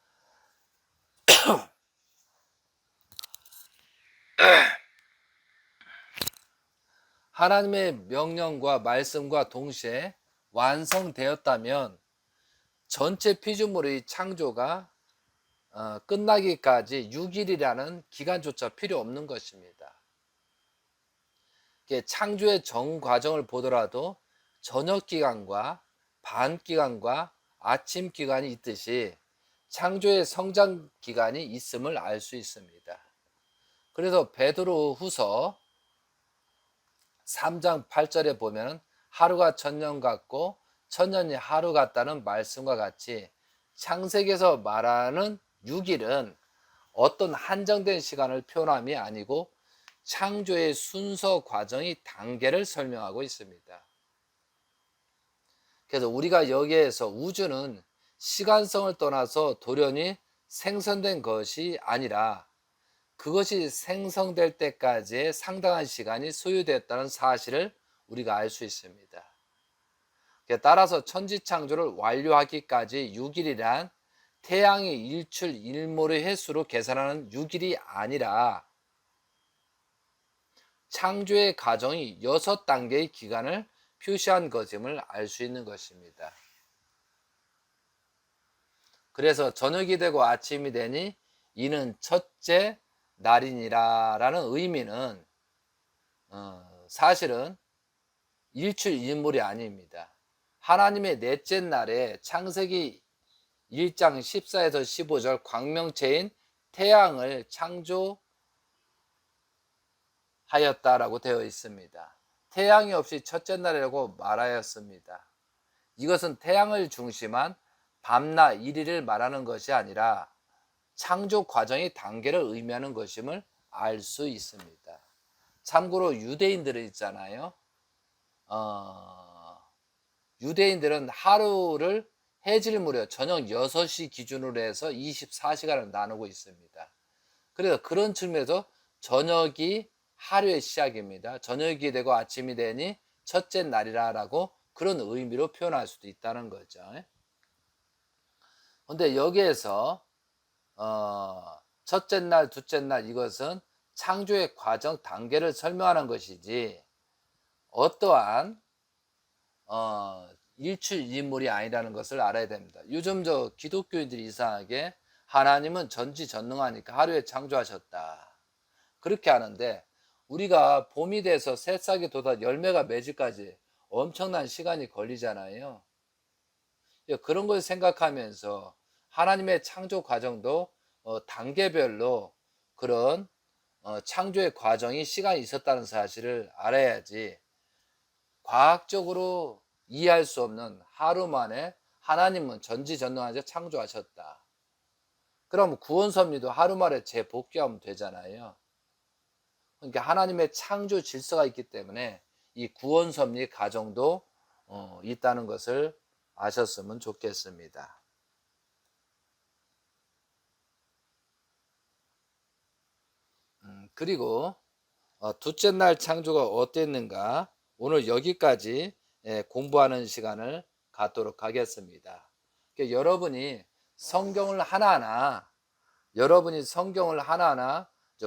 하나님의 명령과 말씀과 동시에 완성되었다면 전체 피조물의 창조가 끝나기까지 6일이라는 기간조차 필요 없는 것입니다. 창조의 전 과정을 보더라도 저녁 기간과 밤 기간과 아침 기간이 있듯이 창조의 성장 기간이 있음을 알 수 있습니다. 그래서 베드로 후서 3장 8절에 보면 하루가 천년 같고 천년이 하루 같다는 말씀과 같이 창세기에서 말하는 6일은 어떤 한정된 시간을 표현함이 아니고 창조의 순서 과정의 단계를 설명하고 있습니다. 그래서 우리가 여기에서 우주는 시간성을 떠나서 돌연히 생성된 것이 아니라 그것이 생성될 때까지의 상당한 시간이 소요됐다는 사실을 우리가 알 수 있습니다. 따라서 천지창조를 완료하기까지 6일이란 태양의 일출 일몰의 횟수로 계산하는 6일이 아니라 창조의 과정이 6단계의 기간을 표시한 것임을 알 수 있는 것입니다. 그래서 저녁이 되고 아침이 되니 이는 첫째 날이니라 라는 의미는 사실은 일출 일몰이 아닙니다. 하나님의 넷째 날에 창세기 1장 14에서 15절 광명체인 태양을 창조하였다라고 되어 있습니다. 태양이 없이 첫째 날이라고 말하였습니다. 이것은 태양을 중심한 밤낮 일일을 말하는 것이 아니라 창조 과정의 단계를 의미하는 것임을 알 수 있습니다. 참고로 유대인들은 있잖아요. 유대인들은 하루를 해질 무렵 저녁 6시 기준으로 해서 24시간을 나누고 있습니다. 그래서 그런 측면에서 저녁이 하루의 시작입니다. 저녁이 되고 아침이 되니 첫째 날이라고 그런 의미로 표현할 수도 있다는 거죠. 근데 여기에서 첫째 날, 둘째 날 이것은 창조의 과정 단계를 설명하는 것이지 어떠한 일출일몰이 아니라는 것을 알아야 됩니다. 요즘 기독교인들이 이상하게 하나님은 전지전능하니까 하루에 창조하셨다 그렇게 하는데, 우리가 봄이 돼서 새싹이 돋아 열매가 맺을까지 엄청난 시간이 걸리잖아요. 그런 걸 생각하면서 하나님의 창조 과정도 단계별로 그런 창조의 과정이 시간이 있었다는 사실을 알아야지 과학적으로 이해할 수 없는 하루 만에 하나님은 전지전능하게 창조하셨다. 그럼 구원 섭리도 하루 만에 재복귀하면 되잖아요. 그러니까 하나님의 창조 질서가 있기 때문에 이 구원 섭리 과정도 있다는 것을 아셨으면 좋겠습니다. 그리고 둘째 날 창조가 어땠는가 오늘 여기까지 공부하는 시간을 갖도록 하겠습니다. 그러니까 여러분이 성경을 하나하나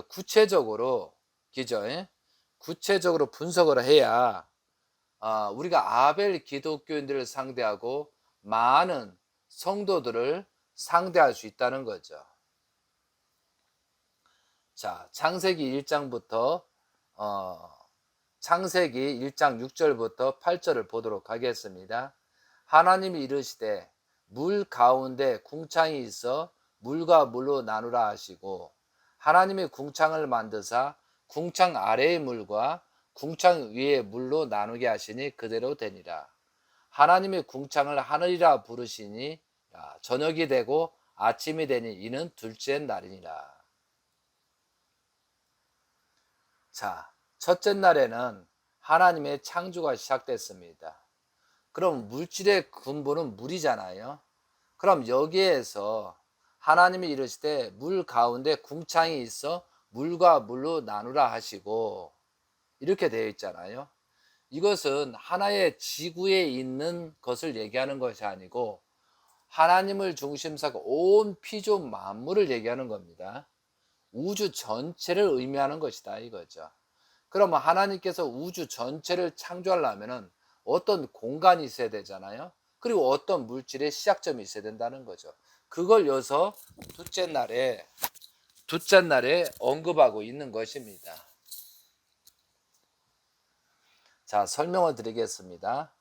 구체적으로 그죠? 구체적으로 분석을 해야 우리가 아벨 기독교인들을 상대하고 많은 성도들을 상대할 수 있다는 거죠. 자, 창세기 1장부터 창세기 1장 6절부터 8절을 보도록 하겠습니다. 하나님이 이르시되 물 가운데 궁창이 있어 물과 물로 나누라 하시고 하나님이 궁창을 만드사 궁창 아래의 물과 궁창 위의 물로 나누게 하시니 그대로 되니라. 하나님이 궁창을 하늘이라 부르시니 저녁이 되고 아침이 되니 이는 둘째 날이니라. 자, 첫째 날에는 하나님의 창조가 시작됐습니다. 그럼 물질의 근본은 물이잖아요. 그럼 여기에서 하나님이 이르시되 물 가운데 궁창이 있어 물과 물로 나누라 하시고 이렇게 되어 있잖아요. 이것은 하나의 지구에 있는 것을 얘기하는 것이 아니고 하나님을 중심사고 온 피조 만물을 얘기하는 겁니다. 우주 전체를 의미하는 것이다 이거죠. 그러면 하나님께서 우주 전체를 창조하려면 어떤 공간이 있어야 되잖아요. 그리고 어떤 물질의 시작점이 있어야 된다는 거죠. 그걸 여기서 둘째 날에 언급하고 있는 것입니다. 자, 설명을 드리겠습니다.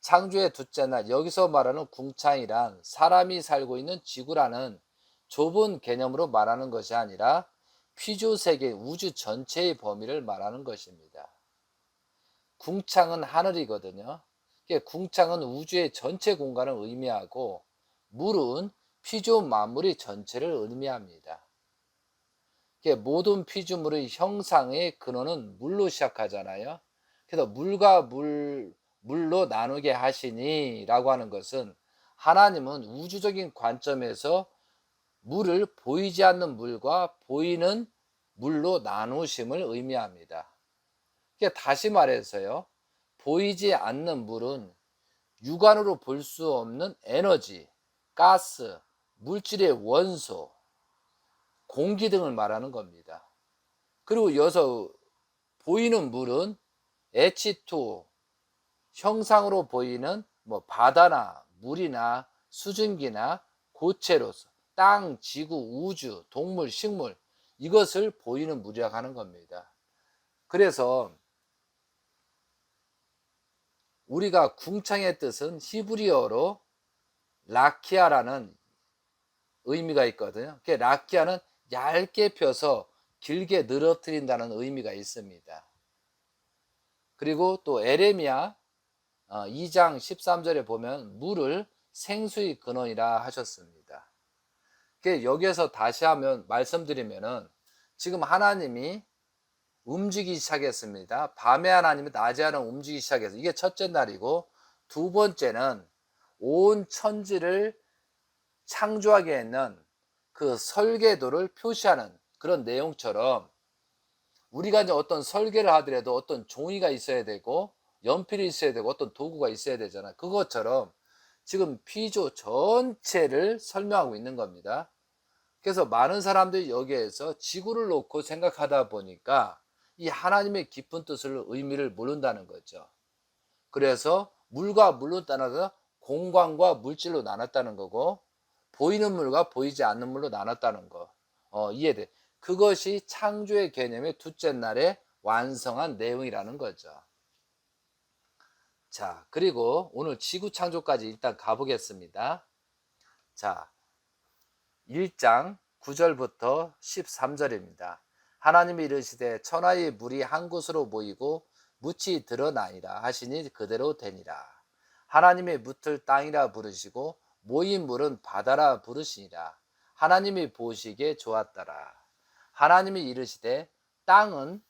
창조의 둘째 날, 여기서 말하는 궁창이란 사람이 살고 있는 지구라는 좁은 개념으로 말하는 것이 아니라 피조세계 우주 전체의 범위를 말하는 것입니다. 궁창은 하늘이거든요. 궁창은 우주의 전체 공간을 의미하고 물은 피조 만물의 전체를 의미합니다. 모든 피조물의 형상의 근원은 물로 시작하잖아요. 그래서 물과 물로 나누게 하시니 라고 하는 것은 하나님은 우주적인 관점에서 물을 보이지 않는 물과 보이는 물로 나누심을 의미합니다. 다시 말해서요, 보이지 않는 물은 육안으로 볼 수 없는 에너지, 가스, 물질의 원소, 공기 등을 말하는 겁니다. 그리고 여기서 보이는 물은 H2O, 형상으로 보이는 바다나 물이나 수증기나 고체로서 땅, 지구, 우주, 동물, 식물, 이것을 보이는 물이라고 하는 겁니다. 그래서 우리가 궁창의 뜻은 히브리어로 라키아라는 의미가 있거든요. 라키아는 얇게 펴서 길게 늘어뜨린다는 의미가 있습니다. 그리고 또 에레미야 2장 13절에 보면 물을 생수의 근원이라 하셨습니다. 여기에서 다시 한번 말씀드리면은 지금 하나님이 움직이기 시작했습니다. 밤에 하나님이 낮에 하나님 움직이기 시작해서 이게 첫째 날이고, 두 번째는 온 천지를 창조하게 했는 그 설계도를 표시하는 그런 내용처럼 우리가 이제 어떤 설계를 하더라도 어떤 종이가 있어야 되고 연필이 있어야 되고 어떤 도구가 있어야 되잖아요. 그것처럼 지금 피조 전체를 설명하고 있는 겁니다. 그래서 많은 사람들이 여기에서 지구를 놓고 생각하다 보니까 이 하나님의 깊은 뜻을 의미를 모른다는 거죠. 그래서 물과 물로 나눠서 공간과 물질로 나눴다는 거고, 보이는 물과 보이지 않는 물로 나눴다는 거 이해돼. 그것이 창조의 개념의 둘째 날에 완성한 내용이라는 거죠. 자, 그리고 오늘 지구 창조까지 일단 가보겠습니다. 자, 1장 9절부터 13절입니다. 하나님이 이르시되 천하의 물이 한 곳으로 모이고 묻이 드러나니라 하시니 그대로 되니라. 하나님의 묻을 땅이라 부르시고 모인 물은 바다라 부르시니라. 하나님이 보시기에 좋았더라. 하나님이 이르시되 땅은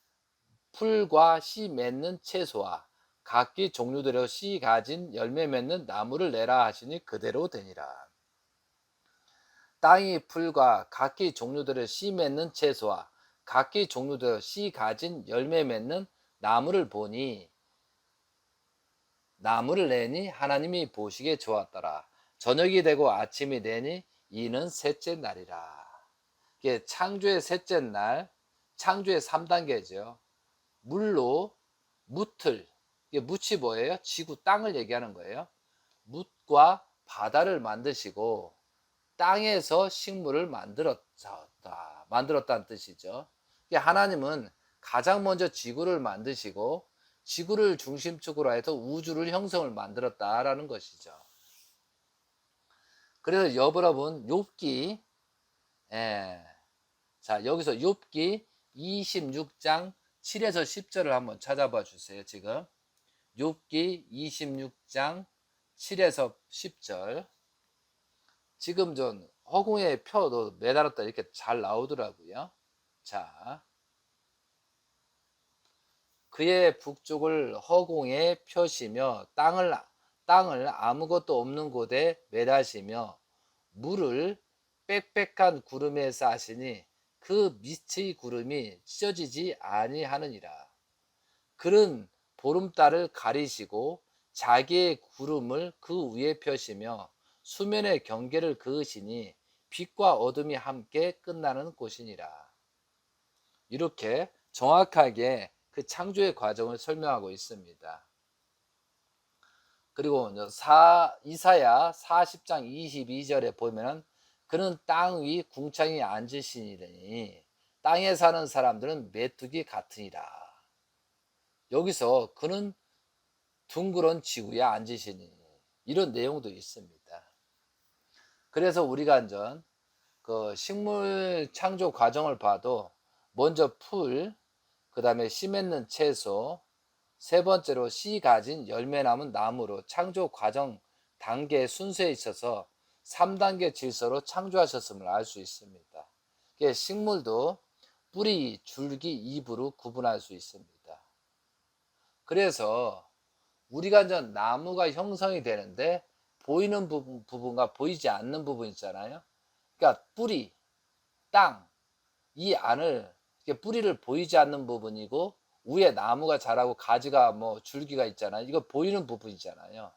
풀과 씨 맺는 채소와 각기 종류대로 씨 가진 열매 맺는 나무를 내라 하시니 그대로 되니라. 땅이 풀과 각기 종류대로 씨 맺는 채소와 각기 종류대로 씨 가진 열매 맺는 나무를 보니 나무를 내니 하나님이 보시기에 좋았더라. 저녁이 되고 아침이 되니 이는 셋째 날이라. 이게 창조의 셋째 날, 창조의 3단계죠. 물로 뭇을, 이게 뭇이 뭐예요? 지구 땅을 얘기하는 거예요. 뭇과 바다를 만드시고 땅에서 식물을 만들었다는 뜻이죠. 하나님은 가장 먼저 지구를 만드시고 지구를 중심축으로 해서 우주를 형성을 만들었다라는 것이죠. 그래서 여러분 욥기, 자 여기서 욥기 26장 7에서 10절을 한번 찾아봐 주세요. 지금 욥기 26장 7에서 10절. 지금 전 허공에 펴도 매달았다 이렇게 잘 나오더라고요. 자, 그의 북쪽을 허공에 펴시며 땅을 아무것도 없는 곳에 매다시며 물을 빽빽한 구름에 싸시니 그 밑의 구름이 찢어지지 아니하느니라. 그는 보름달을 가리시고 자기의 구름을 그 위에 펴시며 수면의 경계를 그으시니 빛과 어둠이 함께 끝나는 곳이니라. 이렇게 정확하게 그 창조의 과정을 설명하고 있습니다. 그리고 이사야 40장 22절에 보면은 그는 땅 위 궁창에 앉으시니 땅에 사는 사람들은 메뚜기 같으니라. 여기서 그는 둥그런 지구에 앉으시니 이런 내용도 있습니다. 그래서 우리가 그 식물 창조 과정을 봐도 먼저 풀, 그 다음에 씨 맺는 채소, 세 번째로 씨 가진 열매 남은 나무로 창조 과정 단계 순서에 있어서 3단계 질서로 창조하셨음을 알 수 있습니다. 식물도 뿌리, 줄기, 잎으로 구분할 수 있습니다. 그래서 우리가 나무가 형성이 되는데 보이는 부분과 보이지 않는 부분 있잖아요. 그러니까 뿌리, 땅, 이 안을 뿌리를 보이지 않는 부분이고 위에 나무가 자라고 가지가 줄기가 있잖아요. 이거 보이는 부분이잖아요.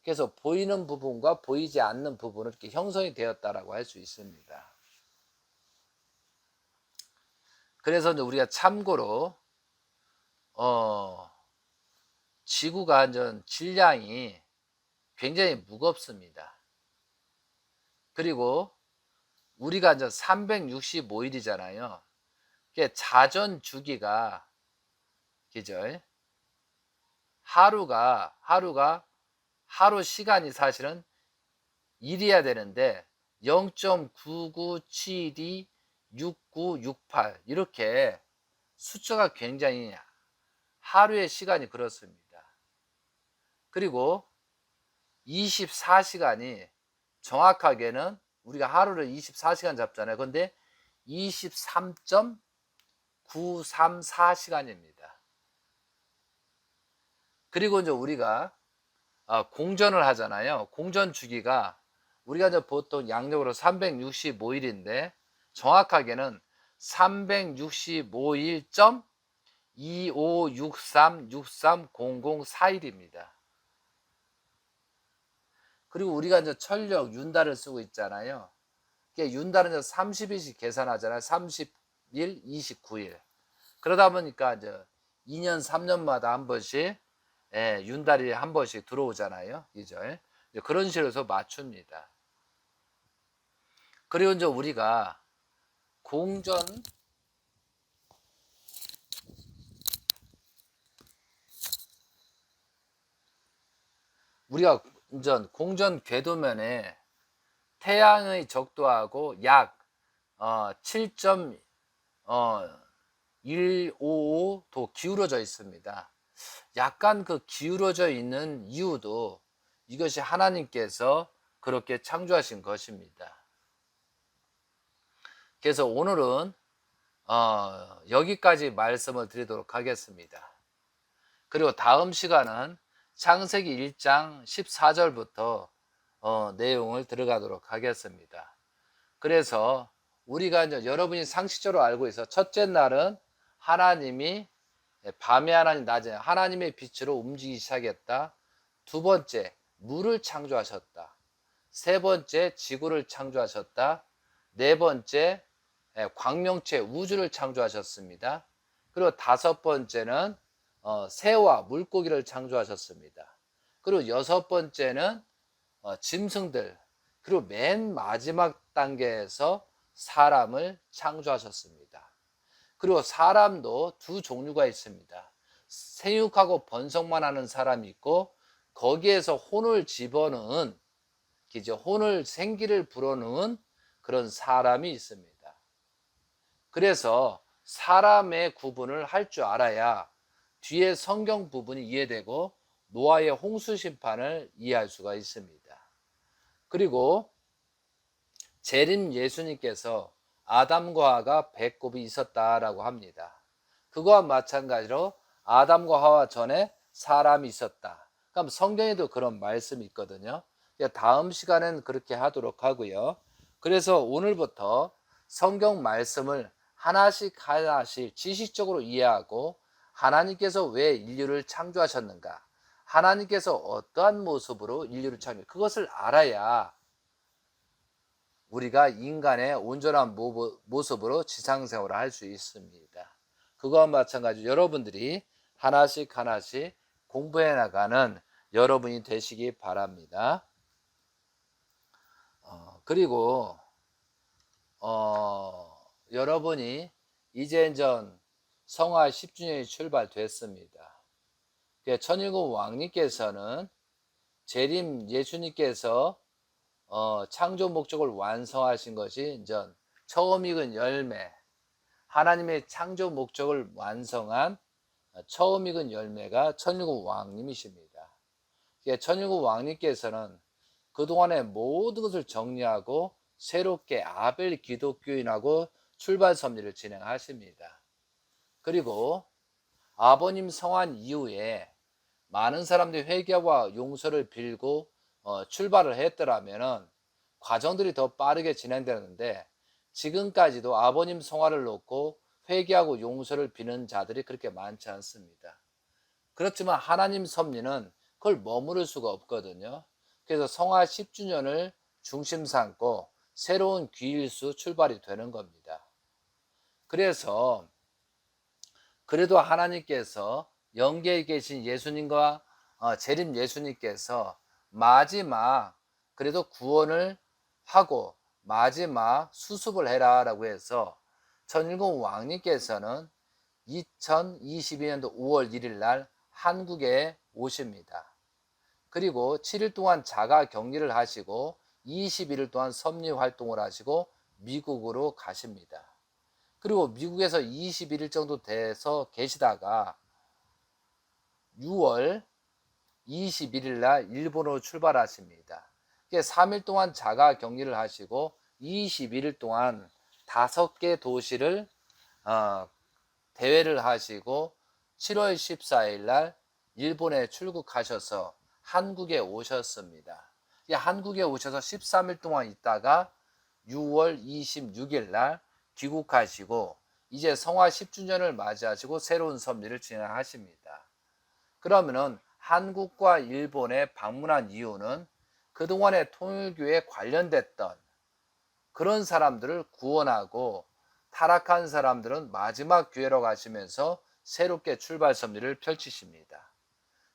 그래서 보이는 부분과 보이지 않는 부분을 이렇게 형성이 되었다라고 할 수 있습니다. 그래서 우리가 참고로 지구가 질량이 굉장히 무겁습니다. 그리고 우리가 365일이잖아요. 자전 주기가 그죠? 하루 시간이 사실은 일이어야 되는데 0.99726968 이렇게 숫자가 굉장히 하루의 시간이 그렇습니다. 그리고 24시간이 정확하게는 우리가 하루를 24시간 잡잖아요. 근데 23.934시간입니다. 그리고 우리가 공전을 하잖아요. 공전 주기가 우리가 보통 양력으로 365일인데 정확하게는 365.2563630041입니다. 그리고 우리가 철력, 윤달을 쓰고 있잖아요. 윤달은 30일씩 계산하잖아요. 30일, 29일. 그러다 보니까 2년, 3년마다 한 번씩 윤달이 한 번씩 들어오잖아요. 그죠? 그런 식으로 해서 맞춥니다. 그리고 우리가 공전 공전 궤도면에 태양의 적도하고 약 7.155도 기울어져 있습니다. 약간 그 기울어져 있는 이유도 이것이 하나님께서 그렇게 창조하신 것입니다. 그래서 오늘은 여기까지 말씀을 드리도록 하겠습니다. 그리고 다음 시간은 창세기 1장 14절부터 내용을 들어가도록 하겠습니다. 그래서 우리가 여러분이 상식적으로 알고 있어. 첫째 날은 하나님이 밤에 하나님, 낮에 하나님의 빛으로 움직이기 시작했다. 두 번째, 물을 창조하셨다. 세 번째, 지구를 창조하셨다. 네 번째, 광명체 우주를 창조하셨습니다. 그리고 다섯 번째는 새와 물고기를 창조하셨습니다. 그리고 여섯 번째는 짐승들, 그리고 맨 마지막 단계에서 사람을 창조하셨습니다. 그리고 사람도 두 종류가 있습니다. 생육하고 번성만 하는 사람이 있고, 거기에서 혼을 집어넣은, 혼을 생기를 불어넣은 그런 사람이 있습니다. 그래서 사람의 구분을 할 줄 알아야 뒤에 성경 부분이 이해되고 노아의 홍수 심판을 이해할 수가 있습니다. 그리고 재림 예수님께서 아담과 하와가 배꼽이 있었다라고 합니다. 그거와 마찬가지로 아담과 하와 전에 사람이 있었다. 그럼 성경에도 그런 말씀이 있거든요. 다음 시간엔 그렇게 하도록 하고요. 그래서 오늘부터 성경 말씀을 하나씩 하나씩 지식적으로 이해하고, 하나님께서 왜 인류를 창조하셨는가, 하나님께서 어떠한 모습으로 인류를 창조했는가, 그것을 알아야 우리가 인간의 온전한 모습으로 지상생활을 할 수 있습니다. 그거와 마찬가지로 여러분들이 하나씩 하나씩 공부해 나가는 여러분이 되시기 바랍니다. 그리고 여러분이 이제 성화 10주년이 출발됐습니다. 천일국 왕님께서는 재림 예수님께서 창조 목적을 완성하신 것이 처음 익은 열매, 하나님의 창조 목적을 완성한 처음 익은 열매가 천일국 왕님이십니다. 천일국 왕님께서는 그동안의 모든 것을 정리하고 새롭게 아벨 기독교인하고 출발 섭리를 진행하십니다. 그리고 아버님 성환 이후에 많은 사람들이 회개와 용서를 빌고 출발을 했더라면 과정들이 더 빠르게 진행되는데, 지금까지도 아버님 성화를 놓고 회개하고 용서를 비는 자들이 그렇게 많지 않습니다. 그렇지만 하나님 섭리는 그걸 머무를 수가 없거든요. 그래서 성화 10주년을 중심 삼고 새로운 귀일수 출발이 되는 겁니다. 그래서 그래도 하나님께서 영계에 계신 예수님과 재림 예수님께서 마지막 그래도 구원을 하고 마지막 수습을 해라 라고 해서 천일국 왕님께서는 2022년도 5월 1일 날 한국에 오십니다. 그리고 7일 동안 자가 격리를 하시고 21일 동안 섭리 활동을 하시고 미국으로 가십니다. 그리고 미국에서 21일 정도 돼서 계시다가 6월 21일 날 일본으로 출발하십니다. 3일 동안 자가 격리를 하시고 21일 동안 5개 도시를 대회를 하시고 7월 14일 날 일본에 출국하셔서 한국에 오셨습니다. 한국에 오셔서 13일 동안 있다가 6월 26일 날 귀국하시고 이제 성화 10주년을 맞이하시고 새로운 섭리를 진행하십니다. 그러면은 한국과 일본에 방문한 이유는 그동안의 통일교에 관련됐던 그런 사람들을 구원하고, 타락한 사람들은 마지막 기회로 가시면서 새롭게 출발 섭리를 펼치십니다.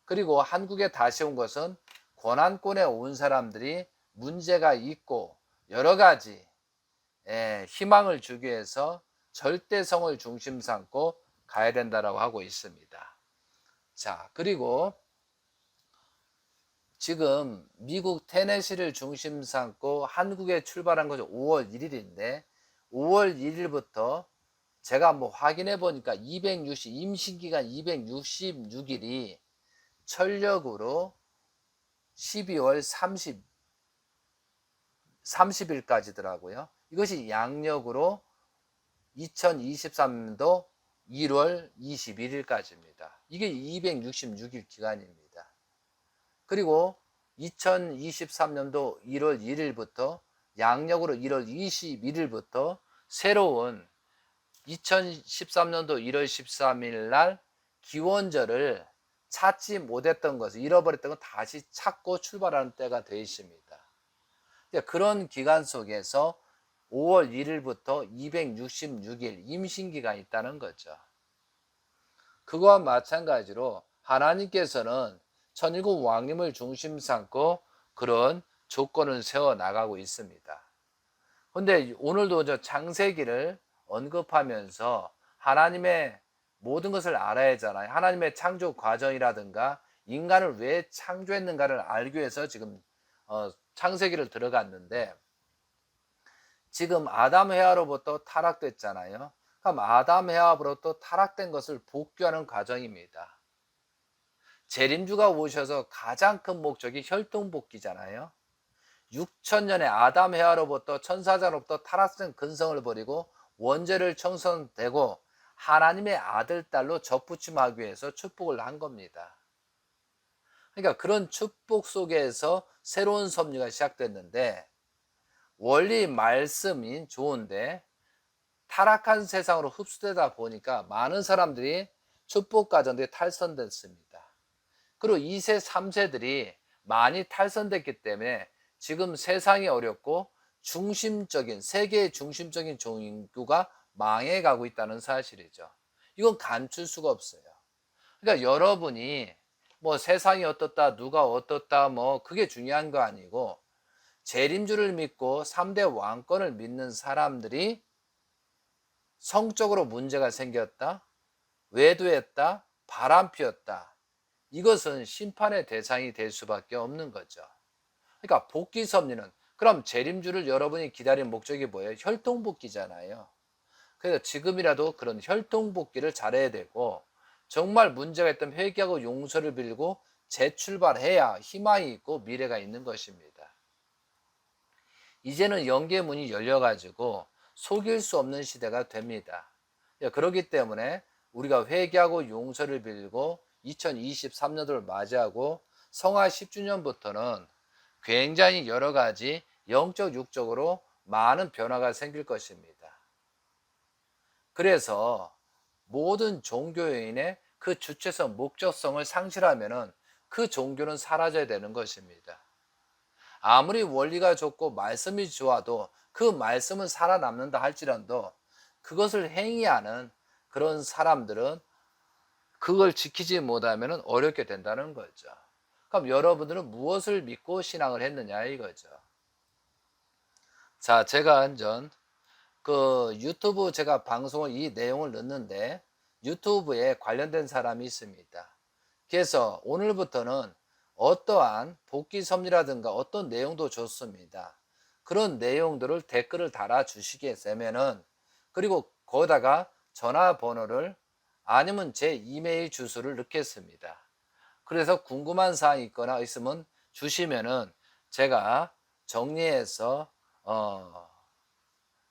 그리고 한국에 다시 온 것은 고난권에 온 사람들이 문제가 있고 여러 가지 희망을 주기 위해서 절대성을 중심 삼고 가야 된다고 하고 있습니다. 자, 그리고 지금 미국 테네시를 중심 삼고 한국에 출발한 것이 5월 1일인데 5월 1일부터 제가 확인해 보니까 임신기간 266일이 철력으로 12월 30일까지더라고요. 이것이 양력으로 2023년도 1월 21일까지입니다. 이게 266일 기간입니다. 그리고 2023년도 1월 1일부터 양력으로 1월 21일부터 새로운 2013년도 1월 13일 날 기원절을 찾지 못했던 것을, 잃어버렸던 것 다시 찾고 출발하는 때가 되어 있습니다. 그런 기간 속에서 5월 1일부터 266일 임신기간이 있다는 거죠. 그거와 마찬가지로 하나님께서는 천일국 왕님을 중심 삼고 그런 조건을 세워 나가고 있습니다. 근데 오늘도 저 창세기를 언급하면서 하나님의 모든 것을 알아야 하잖아요. 하나님의 창조 과정이라든가 인간을 왜 창조했는가를 알기 위해서 지금 창세기를 들어갔는데, 지금 아담 해와로부터 타락됐잖아요. 그럼 아담 해와로부터 타락된 것을 복귀하는 과정입니다. 재림주가 오셔서 가장 큰 목적이 혈통복귀잖아요. 6천년의 아담 해와로부터 천사자로부터 타락된 근성을 버리고 원죄를 청산되고 하나님의 아들 딸로 접붙임하기 위해서 축복을 한 겁니다. 그러니까 그런 축복 속에서 새로운 섭리가 시작됐는데, 원리 말씀이 좋은데 타락한 세상으로 흡수되다 보니까 많은 사람들이 축복 가정들이 탈선됐습니다. 그리고 2세, 3세들이 많이 탈선됐기 때문에 지금 세상이 어렵고 중심적인, 세계의 중심적인 종교가 망해가고 있다는 사실이죠. 이건 감출 수가 없어요. 그러니까 여러분이 뭐 세상이 어떻다, 누가 어떻다, 뭐 그게 중요한 거 아니고, 재림주를 믿고 3대 왕권을 믿는 사람들이 성적으로 문제가 생겼다, 외도했다, 바람피웠다, 이것은 심판의 대상이 될 수밖에 없는 거죠. 그러니까 복귀 섭리는, 그럼 재림주를 여러분이 기다린 목적이 뭐예요? 혈통복귀잖아요. 그래서 지금이라도 그런 혈통복귀를 잘해야 되고, 정말 문제가 있다면 회개하고 용서를 빌고 재출발해야 희망이 있고 미래가 있는 것입니다. 이제는 영계의 문이 열려가지고 속일 수 없는 시대가 됩니다. 그렇기 때문에 우리가 회개하고 용서를 빌고 2023년도를 맞이하고 성화 10주년부터는 굉장히 여러 가지 영적, 육적으로 많은 변화가 생길 것입니다. 그래서 모든 종교인의 그 주체성, 목적성을 상실하면은 그 종교는 사라져야 되는 것입니다. 아무리 원리가 좋고 말씀이 좋아도 그 말씀은 살아남는다 할지라도 그것을 행위하는 그런 사람들은 그걸 지키지 못하면 어렵게 된다는 거죠. 그럼 여러분들은 무엇을 믿고 신앙을 했느냐 이거죠. 자, 제가 한전 유튜브 제가 방송을 이 내용을 넣는데 유튜브에 관련된 사람이 있습니다. 그래서 오늘부터는 어떠한 복귀 섭리라든가 어떤 내용도 좋습니다. 그런 내용들을 댓글을 달아 주시게 되면은, 그리고 거기다가 전화번호를 아니면 제 이메일 주소를 넣겠습니다. 그래서 궁금한 사항이 있거나 있으면 주시면은 제가 정리해서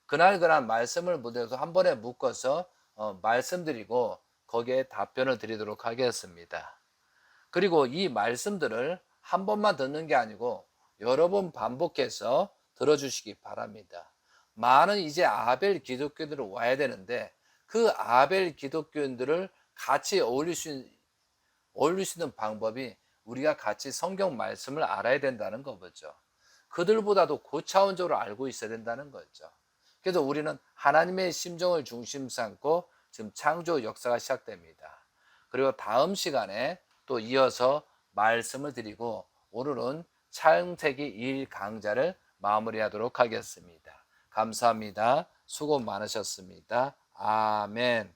그날 말씀을 묻어서 한 번에 묶어서 말씀드리고 거기에 답변을 드리도록 하겠습니다. 그리고 이 말씀들을 한 번만 듣는 게 아니고 여러 번 반복해서 들어주시기 바랍니다. 많은 이제 아벨 기독교인들은 와야 되는데 그 아벨 기독교인들을 같이 어울릴 수 있는 방법이 우리가 같이 성경 말씀을 알아야 된다는 거죠. 그들보다도 고차원적으로 알고 있어야 된다는 거죠. 그래서 우리는 하나님의 심정을 중심 삼고 지금 창조 역사가 시작됩니다. 그리고 다음 시간에 또 이어서 말씀을 드리고 오늘은 창세기 1 강좌를 마무리하도록 하겠습니다. 감사합니다. 수고 많으셨습니다. 아멘.